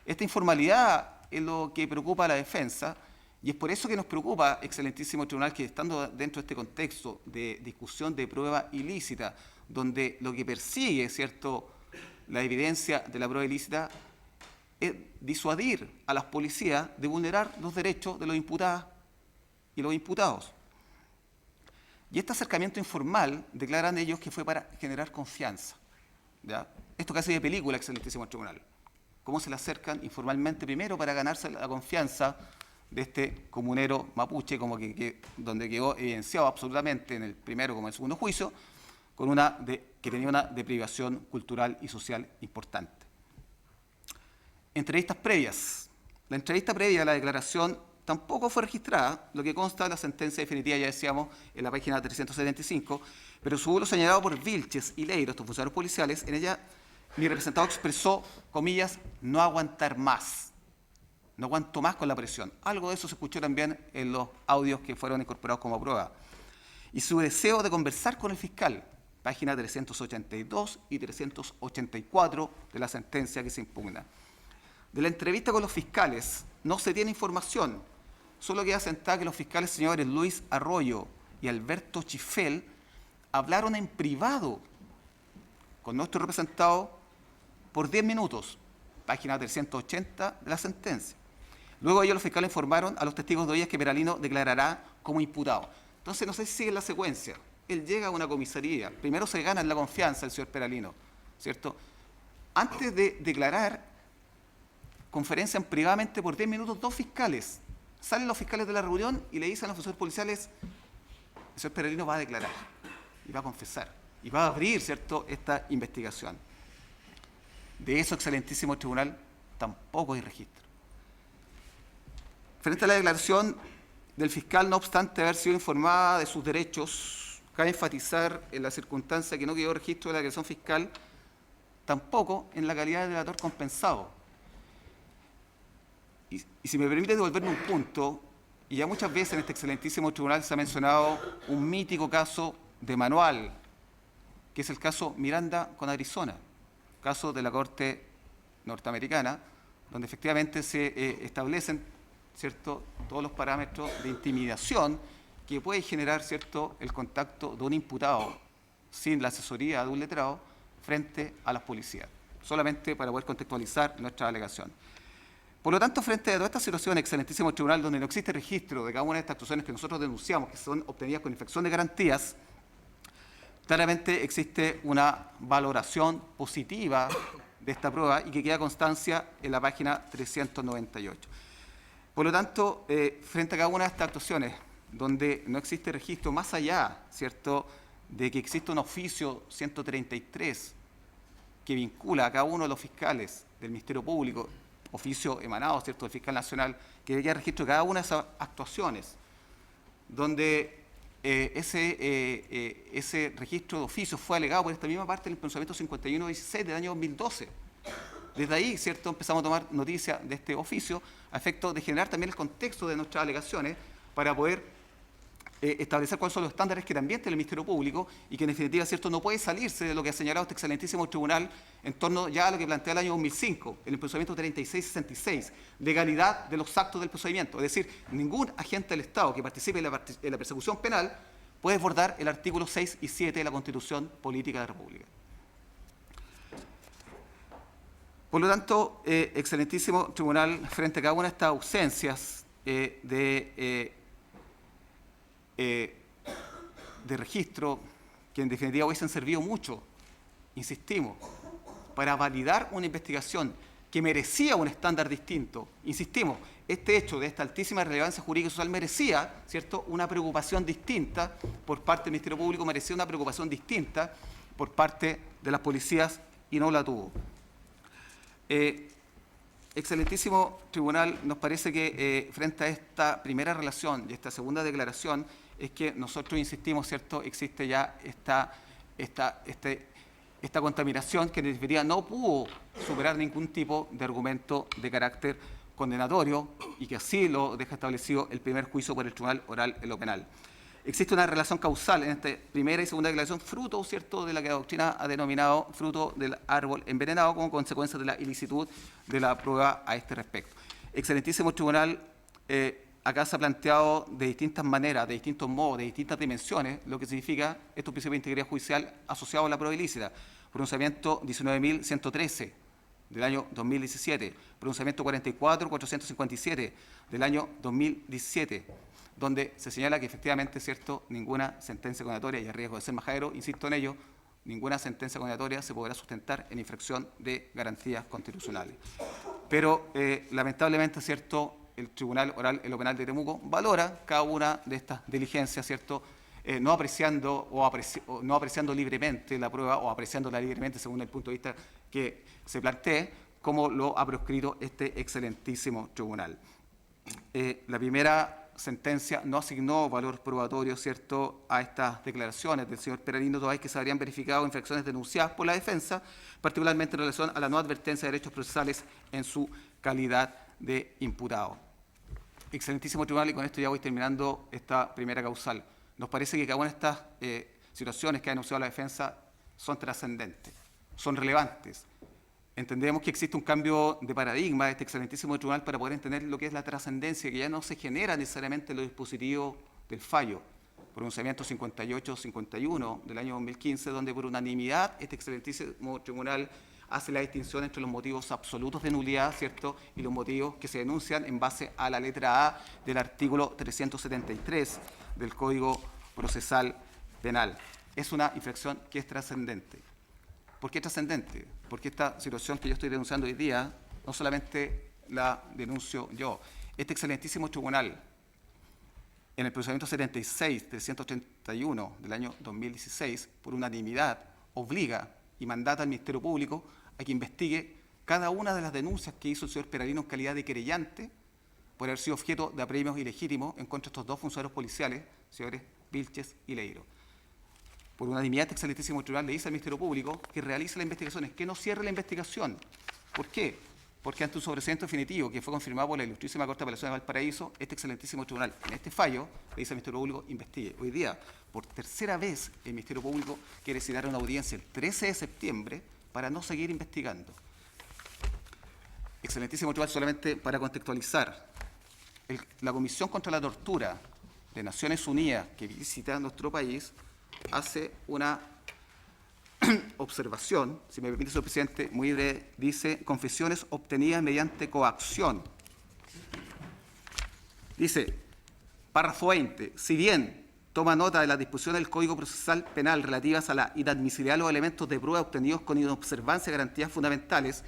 Esta informalidad es lo que preocupa a la defensa y es por eso que nos preocupa, excelentísimo tribunal, que estando dentro de este contexto de discusión de prueba ilícita, donde lo que persigue, ¿cierto?, la evidencia de la prueba ilícita es disuadir a las policías de vulnerar los derechos de los imputadas y los imputados. Y este acercamiento informal declaran ellos que fue para generar confianza, ¿ya? Esto casi de película, excelentísimo tribunal. Cómo se le acercan informalmente primero para ganarse la confianza de este comunero mapuche, como donde quedó evidenciado absolutamente en el primero como en el segundo juicio, con que tenía una deprivación cultural y social importante. Entrevistas previas. La entrevista previa a la declaración tampoco fue registrada, lo que consta de la sentencia definitiva, ya decíamos, en la página 375, pero según lo señalado por Vilches y Leiro, estos funcionarios policiales, en ella mi representado expresó, comillas, no aguantar más, no aguanto más con la presión. Algo de eso se escuchó también en los audios que fueron incorporados como prueba. Y su deseo de conversar con el fiscal, página 382 y 384 de la sentencia que se impugna. De la entrevista con los fiscales no se tiene información, solo queda sentada que los fiscales señores Luis Arroyo y Alberto Chifel hablaron en privado con nuestro representado por 10 minutos, página 380 de la sentencia. Luego ellos, los fiscales, informaron a los testigos de oídas que Peralino declarará como imputado. Entonces, no sé si sigue la secuencia. Él llega a una comisaría, primero se gana la confianza del señor Peralino, ¿cierto? Antes de declarar, conferencian privadamente por 10 minutos dos fiscales. Salen los fiscales de la reunión y le dicen a los oficiales policiales, el señor Peralino va a declarar y va a confesar y va a abrir, ¿cierto?, esta investigación. De eso, excelentísimo tribunal, tampoco hay registro. Frente a la declaración del fiscal, no obstante haber sido informada de sus derechos, cabe enfatizar en la circunstancia que no quedó registro de la declaración fiscal, tampoco en la calidad de delator compensado. Y si me permite devolverme un punto, y ya muchas veces en este excelentísimo tribunal se ha mencionado un mítico caso de manual, que es el caso Miranda con Arizona, caso de la Corte norteamericana, donde efectivamente se establecen, ¿cierto?, todos los parámetros de intimidación que puede generar, ¿cierto?, el contacto de un imputado sin la asesoría de un letrado frente a las policías, solamente para poder contextualizar nuestra alegación. Por lo tanto, frente a toda esta situación, excelentísimo tribunal, donde no existe registro de cada una de estas actuaciones que nosotros denunciamos, que son obtenidas con infracción de garantías, Claramente existe una valoración positiva de esta prueba y que queda constancia en la página 398. Por lo tanto, frente a cada una de estas actuaciones, donde no existe registro más allá, ¿cierto?, de que existe un oficio 133 que vincula a cada uno de los fiscales del Ministerio Público, oficio emanado, ¿cierto?, del fiscal nacional, que debería registro de cada una de esas actuaciones, donde ese registro de oficio fue alegado por esta misma parte del pronunciamiento 5116 del año 2012. Desde ahí, ¿cierto?, empezamos a tomar noticia de este oficio a efecto de generar también el contexto de nuestras alegaciones para poder establecer cuáles son los estándares que también tiene el Ministerio Público y que en definitiva, ¿cierto?, no puede salirse de lo que ha señalado este excelentísimo tribunal en torno ya a lo que plantea el año 2005, en el procedimiento 3666, legalidad de los actos del procedimiento. Es decir, ningún agente del Estado que participe en la persecución penal puede desbordar el artículo 6 y 7 de la Constitución Política de la República. Por lo tanto, excelentísimo tribunal, frente a cada una de estas ausencias de registro, que en definitiva hubiesen servido mucho, insistimos, para validar una investigación que merecía un estándar distinto. Insistimos, este hecho de esta altísima relevancia jurídica y social merecía, ¿cierto?, una preocupación distinta por parte del Ministerio Público, merecía una preocupación distinta por parte de las policías y no la tuvo. Excelentísimo tribunal, nos parece que frente a esta primera relación y esta segunda declaración es que nosotros insistimos, ¿cierto?, existe ya esta contaminación que en definitiva no pudo superar ningún tipo de argumento de carácter condenatorio y que así lo deja establecido el primer juicio por el tribunal oral en lo penal. Existe una relación causal en esta primera y segunda declaración, fruto, ¿cierto?, de la que la doctrina ha denominado fruto del árbol envenenado como consecuencia de la ilicitud de la prueba a este respecto. Excelentísimo tribunal, acá se ha planteado de distintas maneras, de distintos modos, de distintas dimensiones, lo que significa estos principios de integridad judicial asociados a la prueba ilícita. Pronunciamiento 19.113 del año 2017, pronunciamiento 44.457 del año 2017, donde se señala que efectivamente, ¿cierto?, ninguna sentencia condenatoria, y a riesgo de ser majadero, insisto en ello, ninguna sentencia condenatoria se podrá sustentar en infracción de garantías constitucionales. Pero, lamentablemente, ¿cierto?, el Tribunal Oral en lo Penal de Temuco valora cada una de estas diligencias, ¿cierto?, no apreciando libremente la prueba o apreciándola libremente según el punto de vista que se plantee, como lo ha proscrito este excelentísimo tribunal. La primera sentencia no asignó valor probatorio, ¿cierto?, a estas declaraciones del señor Peralino, todas que se habrían verificado infracciones denunciadas por la defensa, particularmente en relación a la no advertencia de derechos procesales en su calidad de imputado. Excelentísimo tribunal, y con esto ya voy terminando esta primera causal. Nos parece que cada una de estas situaciones que ha denunciado la defensa son trascendentes, son relevantes. Entendemos que existe un cambio de paradigma de este excelentísimo tribunal para poder entender lo que es la trascendencia, que ya no se genera necesariamente en los dispositivos del fallo. Pronunciamiento 58-51 del año 2015, donde por unanimidad este excelentísimo tribunal hace la distinción entre los motivos absolutos de nulidad, ¿cierto?, y los motivos que se denuncian en base a la letra A del artículo 373 del Código Procesal Penal. Es una infracción que es trascendente. ¿Por qué trascendente? Porque esta situación que yo estoy denunciando hoy día, no solamente la denuncio yo. Este excelentísimo tribunal, en el procedimiento 76-331 del año 2016, por unanimidad, obliga y mandata al Ministerio Público a que investigue cada una de las denuncias que hizo el señor Peralino en calidad de querellante por haber sido objeto de apremios ilegítimos en contra de estos dos funcionarios policiales, señores Vilches y Leiro. Por unanimidad, este excelentísimo tribunal le dice al Ministerio Público que realice las investigaciones, que no cierre la investigación. ¿Por qué? Porque ante un sobreseimiento definitivo que fue confirmado por la Ilustrísima Corte de Apelaciones de Valparaíso, este excelentísimo tribunal, en este fallo, le dice al Ministerio Público, investigue. Hoy día, por tercera vez, el Ministerio Público quiere citar una audiencia el 13 de septiembre para no seguir investigando. Excelentísimo tribunal, solamente para contextualizar, la Comisión contra la Tortura de Naciones Unidas que visita nuestro país hace una observación, si me permite, señor presidente, muy breve, dice confesiones obtenidas mediante coacción. Dice, párrafo 20, si bien toma nota de las disposiciones del Código Procesal Penal relativas a la inadmisibilidad de los elementos de prueba obtenidos con inobservancia de garantías fundamentales,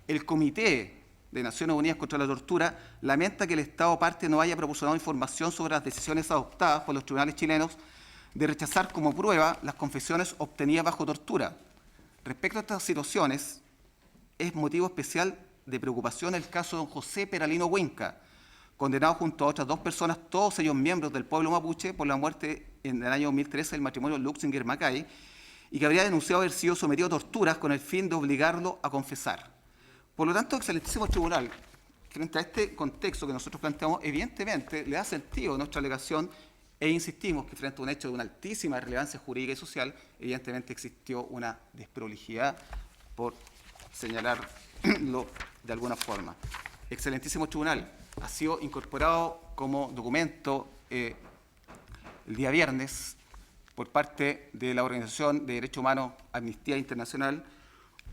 el Comité de Naciones Unidas contra la Tortura lamenta que el Estado parte no haya proporcionado información sobre las decisiones adoptadas por los tribunales chilenos de rechazar como prueba las confesiones obtenidas bajo tortura. Respecto a estas situaciones, es motivo especial de preocupación el caso de don José Peralino Huinca, condenado junto a otras 2 personas, todos ellos miembros del pueblo mapuche, por la muerte en el año 2013 del matrimonio Luxinger-Macay, y que habría denunciado haber sido sometido a torturas con el fin de obligarlo a confesar. Por lo tanto, excelentísimo tribunal, frente a este contexto que nosotros planteamos, evidentemente le da sentido a nuestra alegación e insistimos que frente a un hecho de una altísima relevancia jurídica y social, evidentemente existió una desprolijidad, por señalarlo de alguna forma. Excelentísimo tribunal, ha sido incorporado como documento el día viernes por parte de la Organización de Derechos Humanos Amnistía Internacional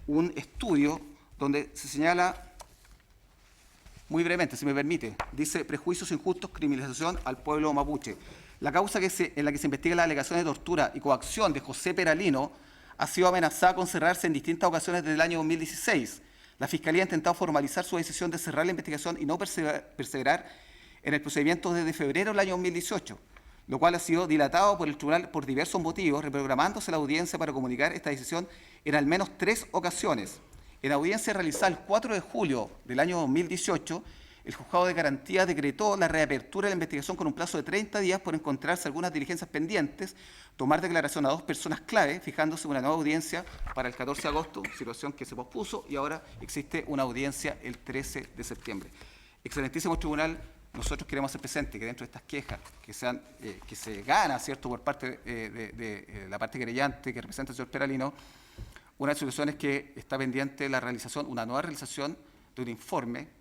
un estudio donde se señala, muy brevemente, si me permite, dice prejuicios injustos, criminalización al pueblo mapuche. La causa en la que se investiga la alegación de tortura y coacción de José Peralino ha sido amenazada con cerrarse en distintas ocasiones desde el año 2016. La Fiscalía ha intentado formalizar su decisión de cerrar la investigación y no perseverar en el procedimiento desde febrero del año 2018, lo cual ha sido dilatado por el tribunal por diversos motivos, reprogramándose la audiencia para comunicar esta decisión en al menos 3 ocasiones. En audiencia realizada el 4 de julio del año 2018, el Juzgado de Garantía decretó la reapertura de la investigación con un plazo de 30 días por encontrarse algunas diligencias pendientes, tomar declaración a 2 personas clave, fijándose una nueva audiencia para el 14 de agosto, situación que se pospuso, y ahora existe una audiencia el 13 de septiembre. Excelentísimo tribunal, nosotros queremos hacer presente que dentro de estas quejas que se gana, ¿cierto?, por parte de la parte querellante que representa el señor Peralino, una de las soluciones que está pendiente la realización, una nueva realización de un informe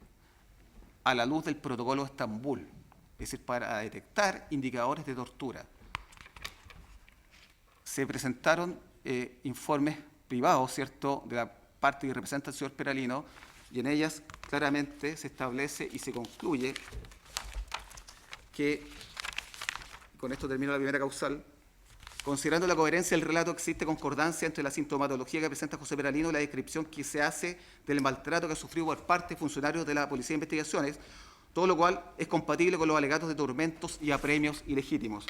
a la luz del protocolo de Estambul, es decir, para detectar indicadores de tortura. Se presentaron informes privados, ¿cierto?, de la parte que representa el señor Peralino, y en ellas claramente se establece y se concluye que, con esto termino la primera causal, considerando la coherencia del relato, existe concordancia entre la sintomatología que presenta José Peralino y la descripción que se hace del maltrato que ha sufrido por parte de funcionarios de la Policía de Investigaciones, todo lo cual es compatible con los alegatos de tormentos y apremios ilegítimos.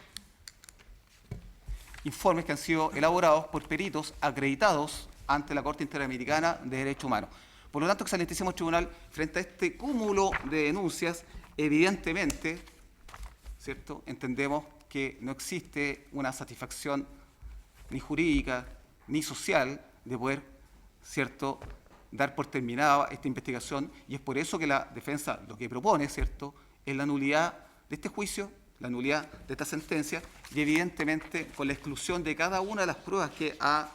Informes que han sido elaborados por peritos acreditados ante la Corte Interamericana de Derechos Humanos. Por lo tanto, excelentísimo tribunal, frente a este cúmulo de denuncias, evidentemente, ¿cierto?, entendemos que no existe una satisfacción ni jurídica ni social de poder, ¿cierto?, dar por terminada esta investigación, y es por eso que la defensa lo que propone, ¿cierto?, es la nulidad de este juicio, la nulidad de esta sentencia, y evidentemente con la exclusión de cada una de las pruebas que ha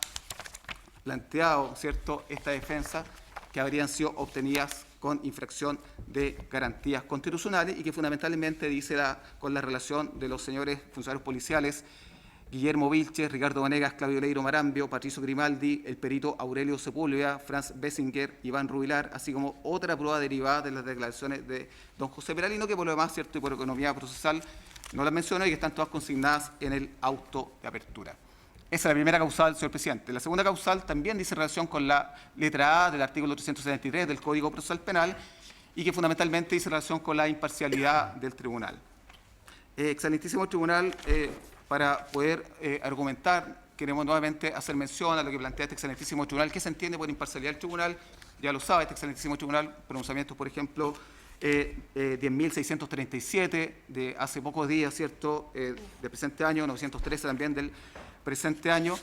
planteado, ¿cierto?, esta defensa, que habrían sido obtenidas con infracción de garantías constitucionales y que fundamentalmente dice con la relación de los señores funcionarios policiales Guillermo Vilches, Ricardo Vanegas, Claudio Leiro Marambio, Patricio Grimaldi, el perito Aurelio Sepúlveda, Franz Bessinger, Iván Rubilar, así como otra prueba derivada de las declaraciones de don José Peralino, que por lo demás, ¿cierto?, y por economía procesal no las menciono y que están todas consignadas en el auto de apertura. Esa es la primera causal, señor presidente. La segunda causal también dice relación con la letra A del artículo 373 del Código Procesal Penal y que fundamentalmente dice relación con la imparcialidad del tribunal. Excelentísimo tribunal, para poder argumentar, queremos nuevamente hacer mención a lo que plantea este excelentísimo tribunal. ¿Qué se entiende por imparcialidad del tribunal? Ya lo sabe este excelentísimo tribunal, pronunciamientos, por ejemplo, 10.637 de hace pocos días, ¿cierto?, del presente año, 913 también del presente año,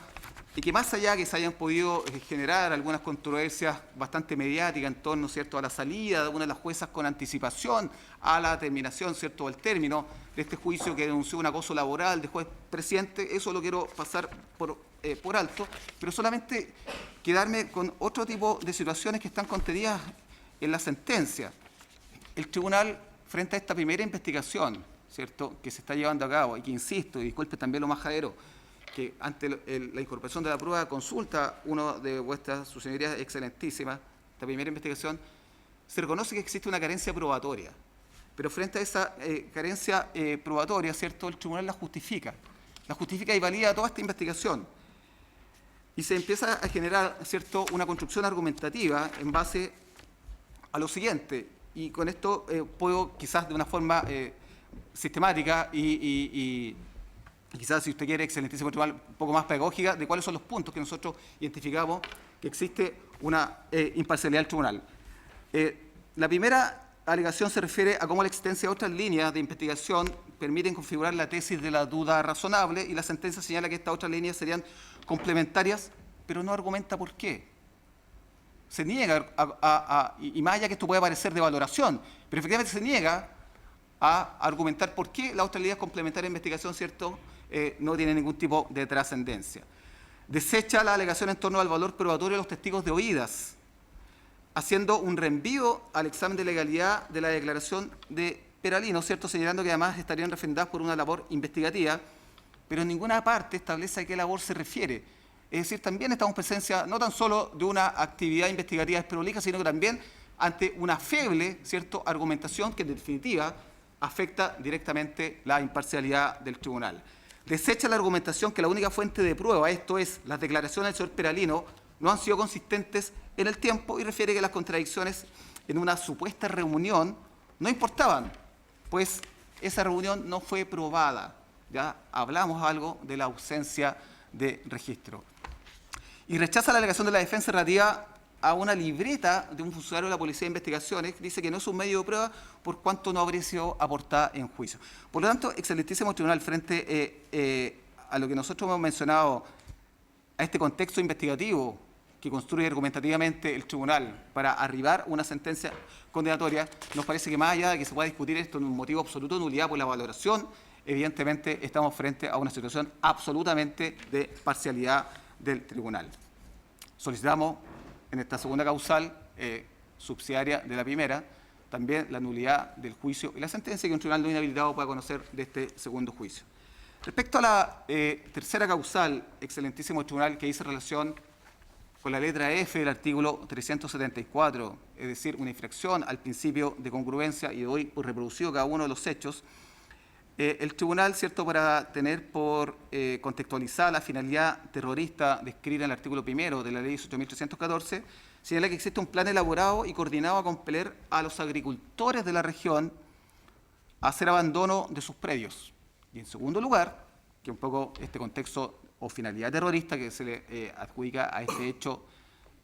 y que más allá que se hayan podido generar algunas controversias bastante mediáticas en torno, ¿cierto?, a la salida de una de las juezas con anticipación a la terminación, ¿cierto?, al término de este juicio que denunció un acoso laboral de juez presidente, eso lo quiero pasar por alto, pero solamente quedarme con otro tipo de situaciones que están contenidas en la sentencia. El tribunal, frente a esta primera investigación, ¿cierto?, que se está llevando a cabo, y que insisto, y disculpe también lo majadero, que ante la incorporación de la prueba consulta uno de sus señorías excelentísimas, esta primera investigación, se reconoce que existe una carencia probatoria, pero frente a esa carencia probatoria, ¿cierto?, el tribunal la justifica. la justifica y valida toda esta investigación. Y se empieza a generar, ¿cierto?, una construcción argumentativa en base a lo siguiente. Y con esto puedo, quizás de una forma sistemática y quizás, si usted quiere, excelentísimo tribunal, un poco más pedagógica, de cuáles son los puntos que nosotros identificamos que existe una imparcialidad del tribunal. La primera alegación se refiere a cómo la existencia de otras líneas de investigación permiten configurar la tesis de la duda razonable, y la sentencia señala que estas otras líneas serían complementarias, pero no argumenta por qué. Se niega, y más allá que esto puede parecer de valoración, pero efectivamente se niega a argumentar por qué las otras líneas complementarias de investigación, ¿cierto?, no tienen ningún tipo de trascendencia. Desecha la alegación en torno al valor probatorio de los testigos de oídas, haciendo un reenvío al examen de legalidad de la declaración de Peralino, ¿cierto?, señalando que además estarían refrendadas por una labor investigativa, pero en ninguna parte establece a qué labor se refiere. Es decir, también estamos en presencia no tan solo de una actividad investigativa desprolija, sino que también ante una feble, ¿cierto?, argumentación que en definitiva afecta directamente la imparcialidad del tribunal. Desecha la argumentación que la única fuente de prueba, esto es, las declaraciones del señor Peralino, no han sido consistentes en el tiempo, y refiere que las contradicciones en una supuesta reunión no importaban, pues esa reunión no fue probada. Ya hablamos algo de la ausencia de registro. Y rechaza la alegación de la defensa relativa a una libreta de un funcionario de la Policía de Investigaciones, que dice que no es un medio de prueba por cuanto no habría sido aportada en juicio. Por lo tanto, excelentísimo tribunal, frente a lo que nosotros hemos mencionado, a este contexto investigativo que construye argumentativamente el tribunal para arribar una sentencia condenatoria, nos parece que más allá de que se pueda discutir esto en un motivo absoluto de nulidad por la valoración, evidentemente estamos frente a una situación absolutamente de parcialidad del tribunal. Solicitamos en esta segunda causal, subsidiaria de la primera, también la nulidad del juicio y la sentencia, que un tribunal no inhabilitado pueda conocer de este segundo juicio. Respecto a la tercera causal, excelentísimo tribunal, que dice relación con la letra F del artículo 374, es decir, una infracción al principio de congruencia, y doy por reproducido cada uno de los hechos, el tribunal, ¿cierto?, para tener por contextualizar la finalidad terrorista descrita en el artículo primero de la ley 18.314, señala que existe un plan elaborado y coordinado a compeler a los agricultores de la región a hacer abandono de sus predios. Y en segundo lugar, que un poco este contexto o finalidad terrorista que se le adjudica a este hecho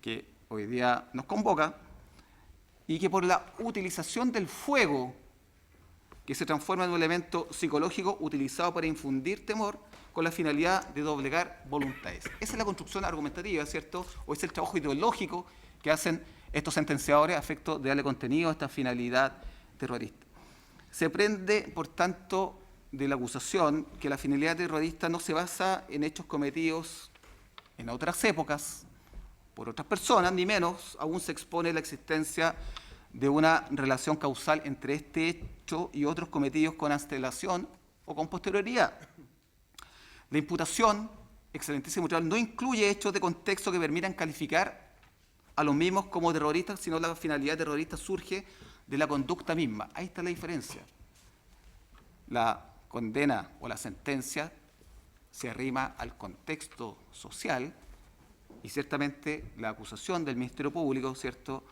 que hoy día nos convoca, y que por la utilización del fuego, que se transforma en un elemento psicológico utilizado para infundir temor con la finalidad de doblegar voluntades. Esa es la construcción argumentativa, ¿cierto?, o es el trabajo ideológico que hacen estos sentenciadores a efecto de darle contenido a esta finalidad terrorista. Se aprende, por tanto, de la acusación que la finalidad terrorista no se basa en hechos cometidos en otras épocas por otras personas, ni menos aún se expone la existencia de una relación causal entre este hecho y otros cometidos con antelación o con posterioridad. La imputación, excelentísimo tribunal, no incluye hechos de contexto que permitan calificar a los mismos como terroristas, sino la finalidad terrorista surge de la conducta misma. Ahí está la diferencia. La condena o la sentencia se arrima al contexto social, y ciertamente la acusación del Ministerio Público, ¿cierto?,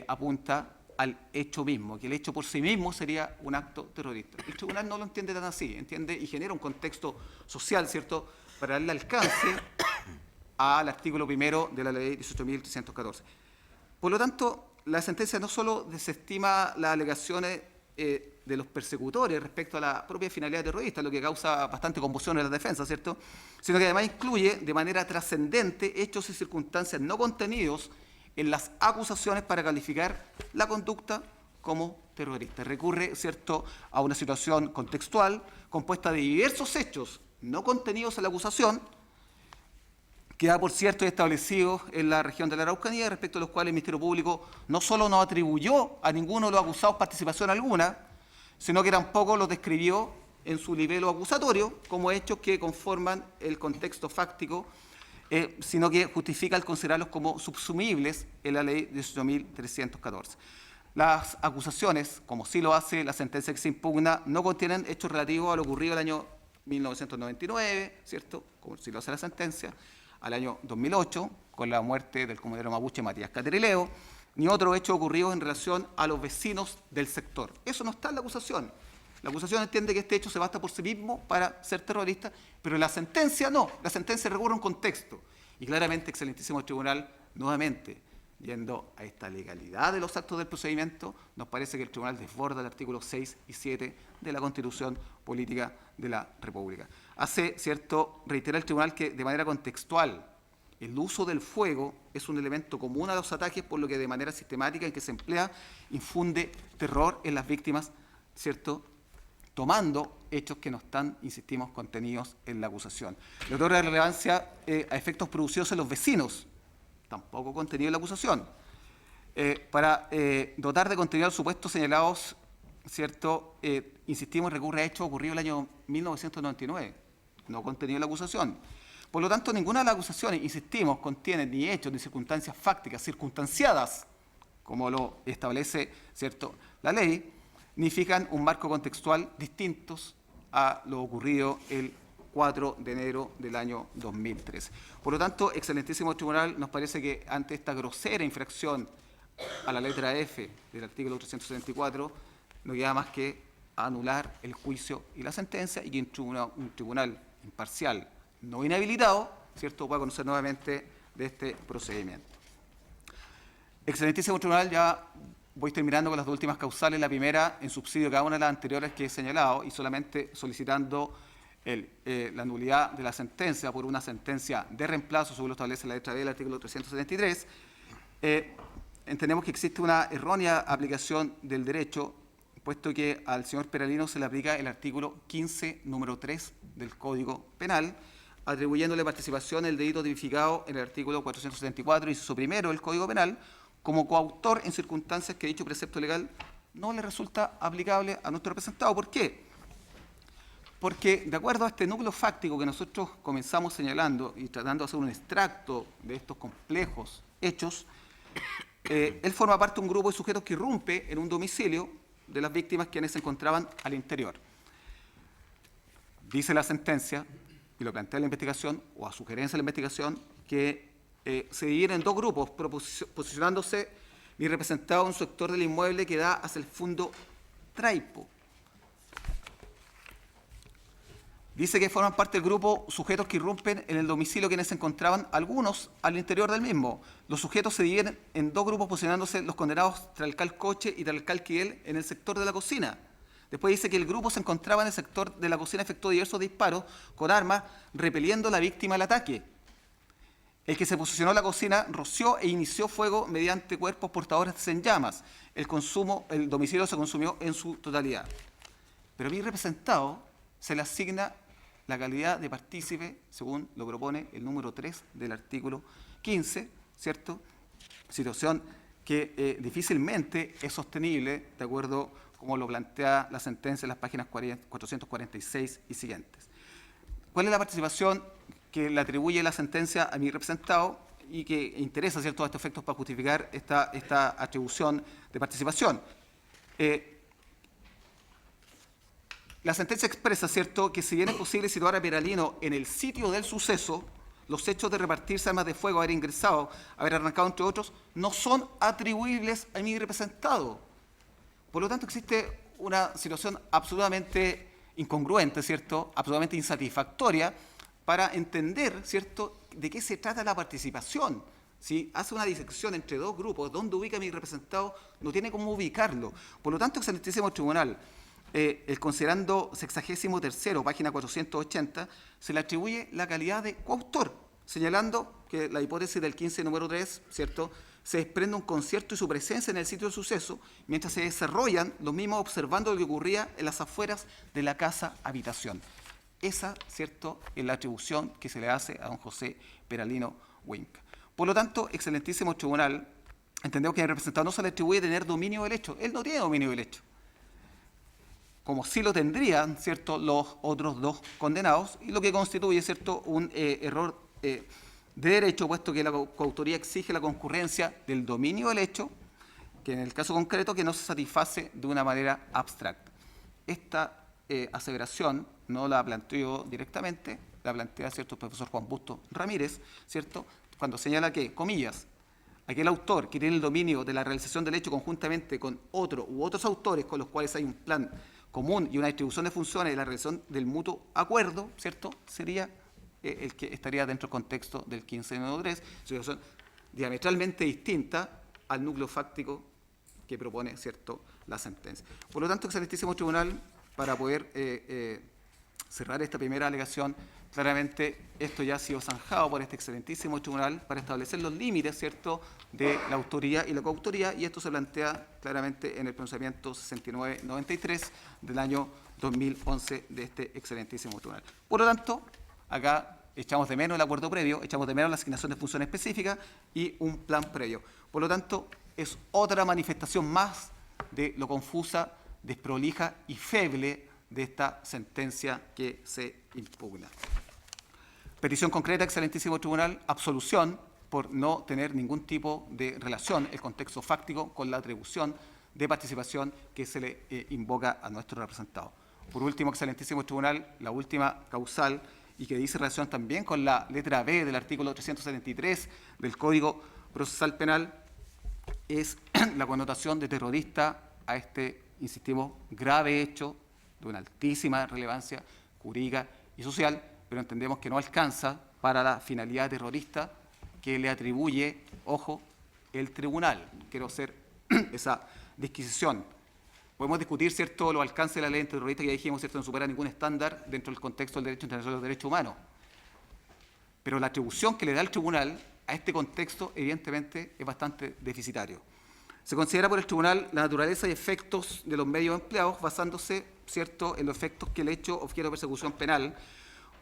apunta al hecho mismo, que el hecho por sí mismo sería un acto terrorista. El tribunal no lo entiende tan así, entiende y genera un contexto social, ¿cierto?, para darle alcance al artículo primero de la ley 18.314. Por lo tanto, la sentencia no solo desestima las alegaciones de los persecutores respecto a la propia finalidad terrorista, lo que causa bastante confusión en la defensa, ¿cierto?, sino que además incluye de manera trascendente hechos y circunstancias no contenidos en las acusaciones para calificar la conducta como terrorista. Recurre, ¿cierto?, a una situación contextual compuesta de diversos hechos no contenidos en la acusación, que da por cierto y establecido en la región de la Araucanía, respecto a los cuales el Ministerio Público no solo no atribuyó a ninguno de los acusados participación alguna, sino que tampoco los describió en su libelo acusatorio como hechos que conforman el contexto fáctico, sino que justifica al considerarlos como subsumibles en la ley 18.314. Las acusaciones, como sí lo hace la sentencia que se impugna, no contienen hechos relativos a lo ocurrido el año 1999, ¿cierto?, como si lo hace la sentencia, al año 2008, con la muerte del comunero mapuche Matías Caterileo, ni otro hecho ocurrido en relación a los vecinos del sector. Eso no está en la acusación. La acusación entiende que este hecho se basta por sí mismo para ser terrorista, pero la sentencia no. La sentencia recurre a un contexto. Y claramente, excelentísimo tribunal, nuevamente, yendo a esta legalidad de los actos del procedimiento, nos parece que el tribunal desborda el artículo 6 y 7 de la Constitución Política de la República. Hace, cierto, reitera el tribunal que de manera contextual el uso del fuego es un elemento común a los ataques, por lo que de manera sistemática en que se emplea infunde terror en las víctimas, ¿cierto?, tomando hechos que no están, insistimos, contenidos en la acusación. Le otorga relevancia a efectos producidos en los vecinos, tampoco contenido en la acusación. Para dotar de contenido a los supuestos señalados, ¿cierto?, insistimos, recurre a hechos ocurridos el año 1999, no contenido en la acusación. Por lo tanto, ninguna de las acusaciones, insistimos, contiene ni hechos ni circunstancias fácticas, circunstanciadas, como lo establece, ¿cierto?, la ley, ni fijan un marco contextual distintos a lo ocurrido el 4 de enero del año 2013. Por lo tanto, excelentísimo tribunal, nos parece que ante esta grosera infracción a la letra F del artículo 374, no queda más que anular el juicio y la sentencia y que un tribunal imparcial no inhabilitado, ¿cierto?, pueda conocer nuevamente de este procedimiento. Excelentísimo tribunal, ya voy terminando con las dos últimas causales. La primera, en subsidio de cada una de las anteriores que he señalado y solamente solicitando la nulidad de la sentencia por una sentencia de reemplazo, según lo establece la letra B del artículo 373. Entendemos que existe una errónea aplicación del derecho, puesto que al señor Peralino se le aplica el artículo 15, número 3 del Código Penal, atribuyéndole participación en el delito tipificado en el artículo 474, inciso primero del Código Penal, como coautor en circunstancias que dicho precepto legal no le resulta aplicable a nuestro representado. ¿Por qué? Porque, de acuerdo a este núcleo fáctico que nosotros comenzamos señalando y tratando de hacer un extracto de estos complejos hechos, él forma parte de un grupo de sujetos que irrumpe en un domicilio de las víctimas quienes se encontraban al interior. Dice la sentencia, y lo plantea la investigación, o a sugerencia de la investigación, que se dividen en dos grupos, posicionándose mi representado en un sector del inmueble que da hacia el fondo Traipo. Dice que forman parte del grupo sujetos que irrumpen en el domicilio quienes se encontraban algunos al interior del mismo. Los sujetos se dividen en dos grupos, posicionándose los condenados Tralcal Coche y Tralcal Quidel en el sector de la cocina. Después dice que el grupo se encontraba en el sector de la cocina, efectuó diversos disparos con armas, repeliendo a la víctima al ataque. El que se posicionó en la cocina roció e inició fuego mediante cuerpos portadores en llamas. El domicilio se consumió en su totalidad. Pero a mi representado se le asigna la calidad de partícipe, según lo propone el número 3 del artículo 15, ¿cierto? Situación que difícilmente es sostenible, de acuerdo como lo plantea la sentencia en las páginas 446 y siguientes. ¿Cuál es la participación que le atribuye la sentencia a mi representado y que interesa, ¿cierto?, a estos efectos para justificar esta atribución de participación? La sentencia expresa, ¿cierto?, que si bien es posible situar a Peralino en el sitio del suceso, los hechos de repartirse armas de fuego, haber ingresado, haber arrancado, entre otros, no son atribuibles a mi representado. Por lo tanto, existe una situación absolutamente incongruente, ¿cierto?, absolutamente insatisfactoria para entender, ¿cierto?, de qué se trata la participación. Si hace una disección entre dos grupos, ¿dónde ubica a mi representado? No tiene cómo ubicarlo. Por lo tanto, excelentísimo tribunal, el considerando 63º, página 480, se le atribuye la calidad de coautor, señalando que la hipótesis del 15, número 3, ¿cierto?, se desprende un concierto y su presencia en el sitio del suceso, mientras se desarrollan los mismos observando lo que ocurría en las afueras de la casa-habitación. Esa, ¿cierto?, es la atribución que se le hace a don José Peralino Huinca. Por lo tanto, excelentísimo tribunal, entendemos que al representado no se le atribuye tener dominio del hecho. Él no tiene dominio del hecho, como sí lo tendrían, ¿cierto?, los otros dos condenados, y lo que constituye, ¿cierto?, un error de derecho, puesto que la coautoría exige la concurrencia del dominio del hecho, que en el caso concreto que no se satisface de una manera abstracta. Esta aseveración no la planteo directamente, la plantea, ¿cierto?, el profesor Juan Busto Ramírez, ¿cierto?, cuando señala que, comillas, aquel autor que tiene el dominio de la realización del hecho conjuntamente con otro u otros autores con los cuales hay un plan común y una distribución de funciones y la realización del mutuo acuerdo, ¿cierto?, sería el que estaría dentro del contexto del 15.3, situación diametralmente distinta al núcleo fáctico que propone, ¿cierto?, la sentencia. Por lo tanto, excelentísimo tribunal, para poder cerrar esta primera alegación, claramente esto ya ha sido zanjado por este excelentísimo tribunal para establecer los límites, ¿cierto?, de la autoría y la coautoría, y esto se plantea claramente en el pronunciamiento 6993 del año 2011 de este excelentísimo tribunal. Por lo tanto, acá echamos de menos el acuerdo previo, echamos de menos la asignación de función específica y un plan previo. Por lo tanto, es otra manifestación más de lo confusa, desprolija y feble de esta sentencia que se impugna. Petición concreta, excelentísimo tribunal, absolución por no tener ningún tipo de relación, el contexto fáctico, con la atribución de participación que se le invoca a nuestro representado. Por último, excelentísimo tribunal, la última causal, y que dice relación también con la letra B del artículo 373 del Código Procesal Penal, es la connotación de terrorista a este, insistimos, grave hecho de una altísima relevancia jurídica y social, pero entendemos que no alcanza para la finalidad terrorista que le atribuye, ojo, el tribunal. Quiero hacer esa disquisición. Podemos discutir, ¿cierto?, los alcances de la ley antiterrorista, que ya dijimos, ¿cierto?, no supera ningún estándar dentro del contexto del derecho internacional de los derechos humanos. Pero la atribución que le da el tribunal a este contexto, evidentemente, es bastante deficitario. Se considera por el tribunal la naturaleza y efectos de los medios empleados basándose, ¿cierto?, en los efectos que el hecho objeto de persecución penal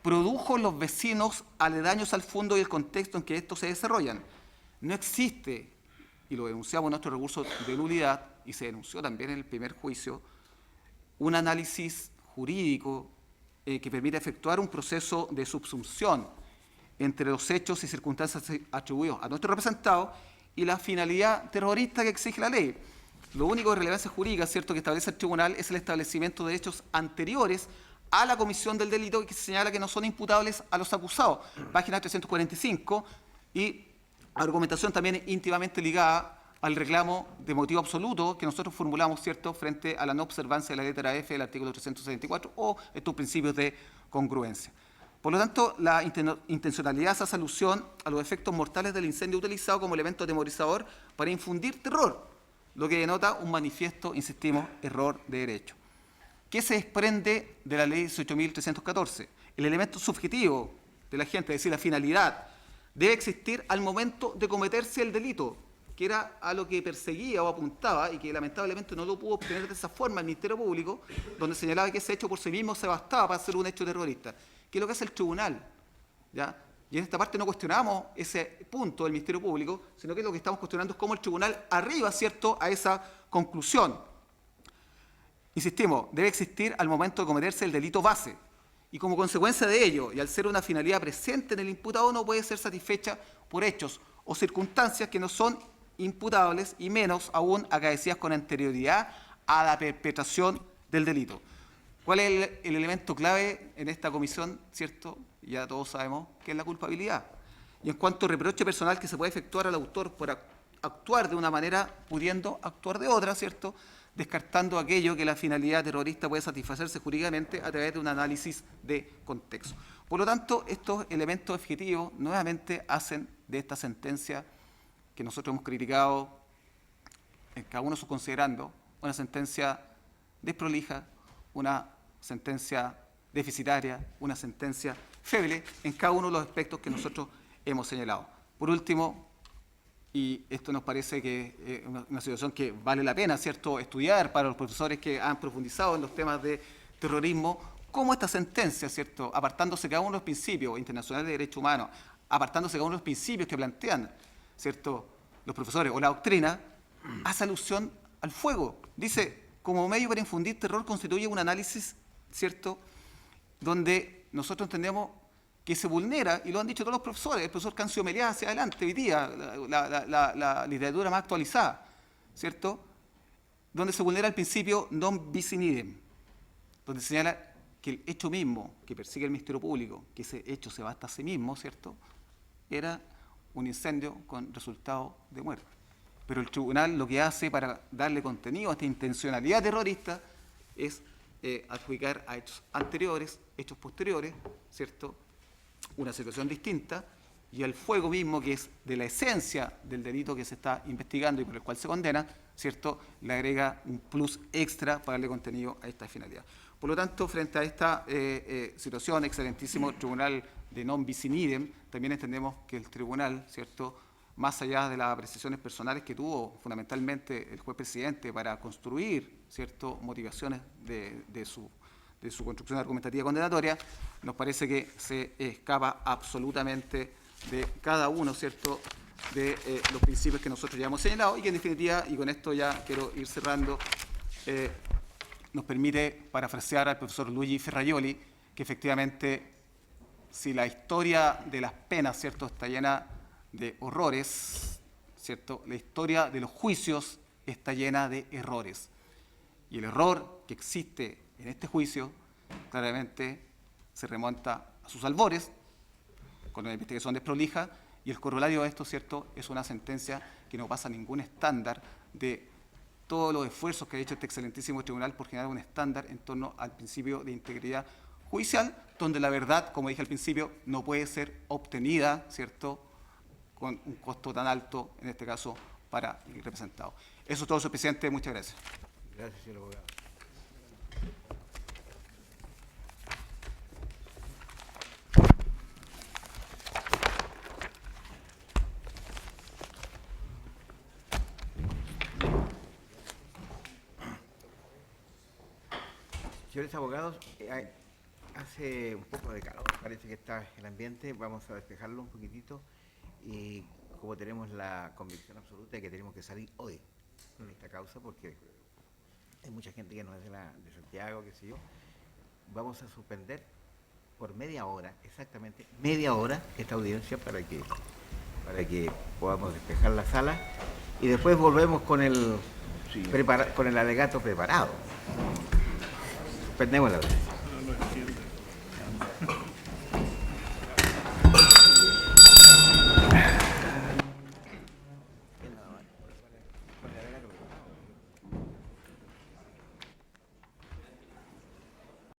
produjo en los vecinos aledaños al fondo y el contexto en que estos se desarrollan. No existe, y lo denunciamos en nuestro recurso de nulidad, y se denunció también en el primer juicio, un análisis jurídico que permita efectuar un proceso de subsunción entre los hechos y circunstancias atribuidos a nuestro representado y la finalidad terrorista que exige la ley. Lo único de relevancia jurídica, ¿cierto?, que establece el tribunal es el establecimiento de hechos anteriores a la comisión del delito que se señala que no son imputables a los acusados. Página 345, y argumentación también íntimamente ligada al reclamo de motivo absoluto que nosotros formulamos, ¿cierto?, frente a la no observancia de la letra F del artículo 374 o estos principios de congruencia. Por lo tanto, la intencionalidad se hace alusión a los efectos mortales del incendio utilizado como elemento atemorizador para infundir terror, lo que denota un manifiesto, insistimos, error de derecho. ¿Qué se desprende de la ley 18.314? El elemento subjetivo de la gente, es decir, la finalidad, debe existir al momento de cometerse el delito, que era a lo que perseguía o apuntaba y que lamentablemente no lo pudo obtener de esa forma el Ministerio Público, donde señalaba que ese hecho por sí mismo se bastaba para ser un hecho terrorista, que es lo que hace el tribunal, ¿ya? Y en esta parte no cuestionamos ese punto del Ministerio Público, sino que lo que estamos cuestionando es cómo el tribunal arriba, ¿cierto?, a esa conclusión. Insistimos, debe existir al momento de cometerse el delito base, y como consecuencia de ello, y al ser una finalidad presente en el imputado, no puede ser satisfecha por hechos o circunstancias que no son imputables y menos aún acaecidas con anterioridad a la perpetración del delito. ¿Cuál es el elemento clave en esta comisión, cierto? Ya todos sabemos que es la culpabilidad. Y en cuanto a reproche personal que se puede efectuar al autor por actuar de una manera pudiendo actuar de otra, ¿cierto?, descartando aquello que la finalidad terrorista puede satisfacerse jurídicamente a través de un análisis de contexto. Por lo tanto, estos elementos objetivos nuevamente hacen de esta sentencia que nosotros hemos criticado, en cada uno considerando, una sentencia desprolija, una sentencia deficitaria, una sentencia feble en cada uno de los aspectos que nosotros hemos señalado. Por último, y esto nos parece que es una situación que vale la pena, ¿cierto?, estudiar para los profesores que han profundizado en los temas de terrorismo, cómo esta sentencia, ¿cierto?, apartándose cada uno de los principios internacionales de derechos humanos, apartándose cada uno de los principios que plantean, ¿cierto?, los profesores o la doctrina, hace alusión al fuego. Dice, como medio para infundir terror constituye un análisis, ¿cierto?, donde nosotros entendemos que se vulnera, y lo han dicho todos los profesores, el profesor Cancio Meliá hacia adelante hoy día, la literatura más actualizada, ¿cierto?, donde se vulnera el principio non bis in idem. donde señala que el hecho mismo que persigue el Ministerio Público, que ese hecho se basta a sí mismo, ¿cierto?, era un incendio con resultado de muerte. Pero el tribunal lo que hace para darle contenido a esta intencionalidad terrorista es adjudicar a hechos anteriores, hechos posteriores, ¿cierto?, una situación distinta, y al fuego mismo, que es de la esencia del delito que se está investigando y por el cual se condena, ¿cierto?, le agrega un plus extra para darle contenido a esta finalidad. Por lo tanto, frente a esta situación, excelentísimo tribunal de non bis in idem, también entendemos que el tribunal, ¿cierto?, más allá de las apreciaciones personales que tuvo fundamentalmente el juez presidente para construir, ¿cierto?, motivaciones de su construcción argumentativa condenatoria, nos parece que se escapa absolutamente de cada uno, ¿cierto?, de los principios que nosotros ya hemos señalado y que en definitiva, y con esto ya quiero ir cerrando, nos permite parafrasear al profesor Luigi Ferraioli, que efectivamente si la historia de las penas, ¿cierto?, está llena de horrores, ¿cierto?, la historia de los juicios está llena de errores. Y el error que existe en este juicio claramente se remonta a sus albores, con una investigación desprolija, y el corolario de esto, ¿cierto?, es una sentencia que no pasa ningún estándar de todos los esfuerzos que ha hecho este excelentísimo tribunal por generar un estándar en torno al principio de integridad judicial, donde la verdad, como dije al principio, no puede ser obtenida, ¿cierto?, con un costo tan alto, en este caso, para el representado. Eso es todo, señor presidente. Muchas gracias. Gracias, señor abogado. Señores abogados, hace un poco de calor, parece que está el ambiente, vamos a despejarlo un poquitito y como tenemos la convicción absoluta de que tenemos que salir hoy en esta causa, porque hay mucha gente que no es de Santiago, qué sé yo, vamos a suspender por media hora, exactamente media hora, esta audiencia para que podamos despejar la sala y después volvemos con el alegato preparado. Suspendemos la audiencia.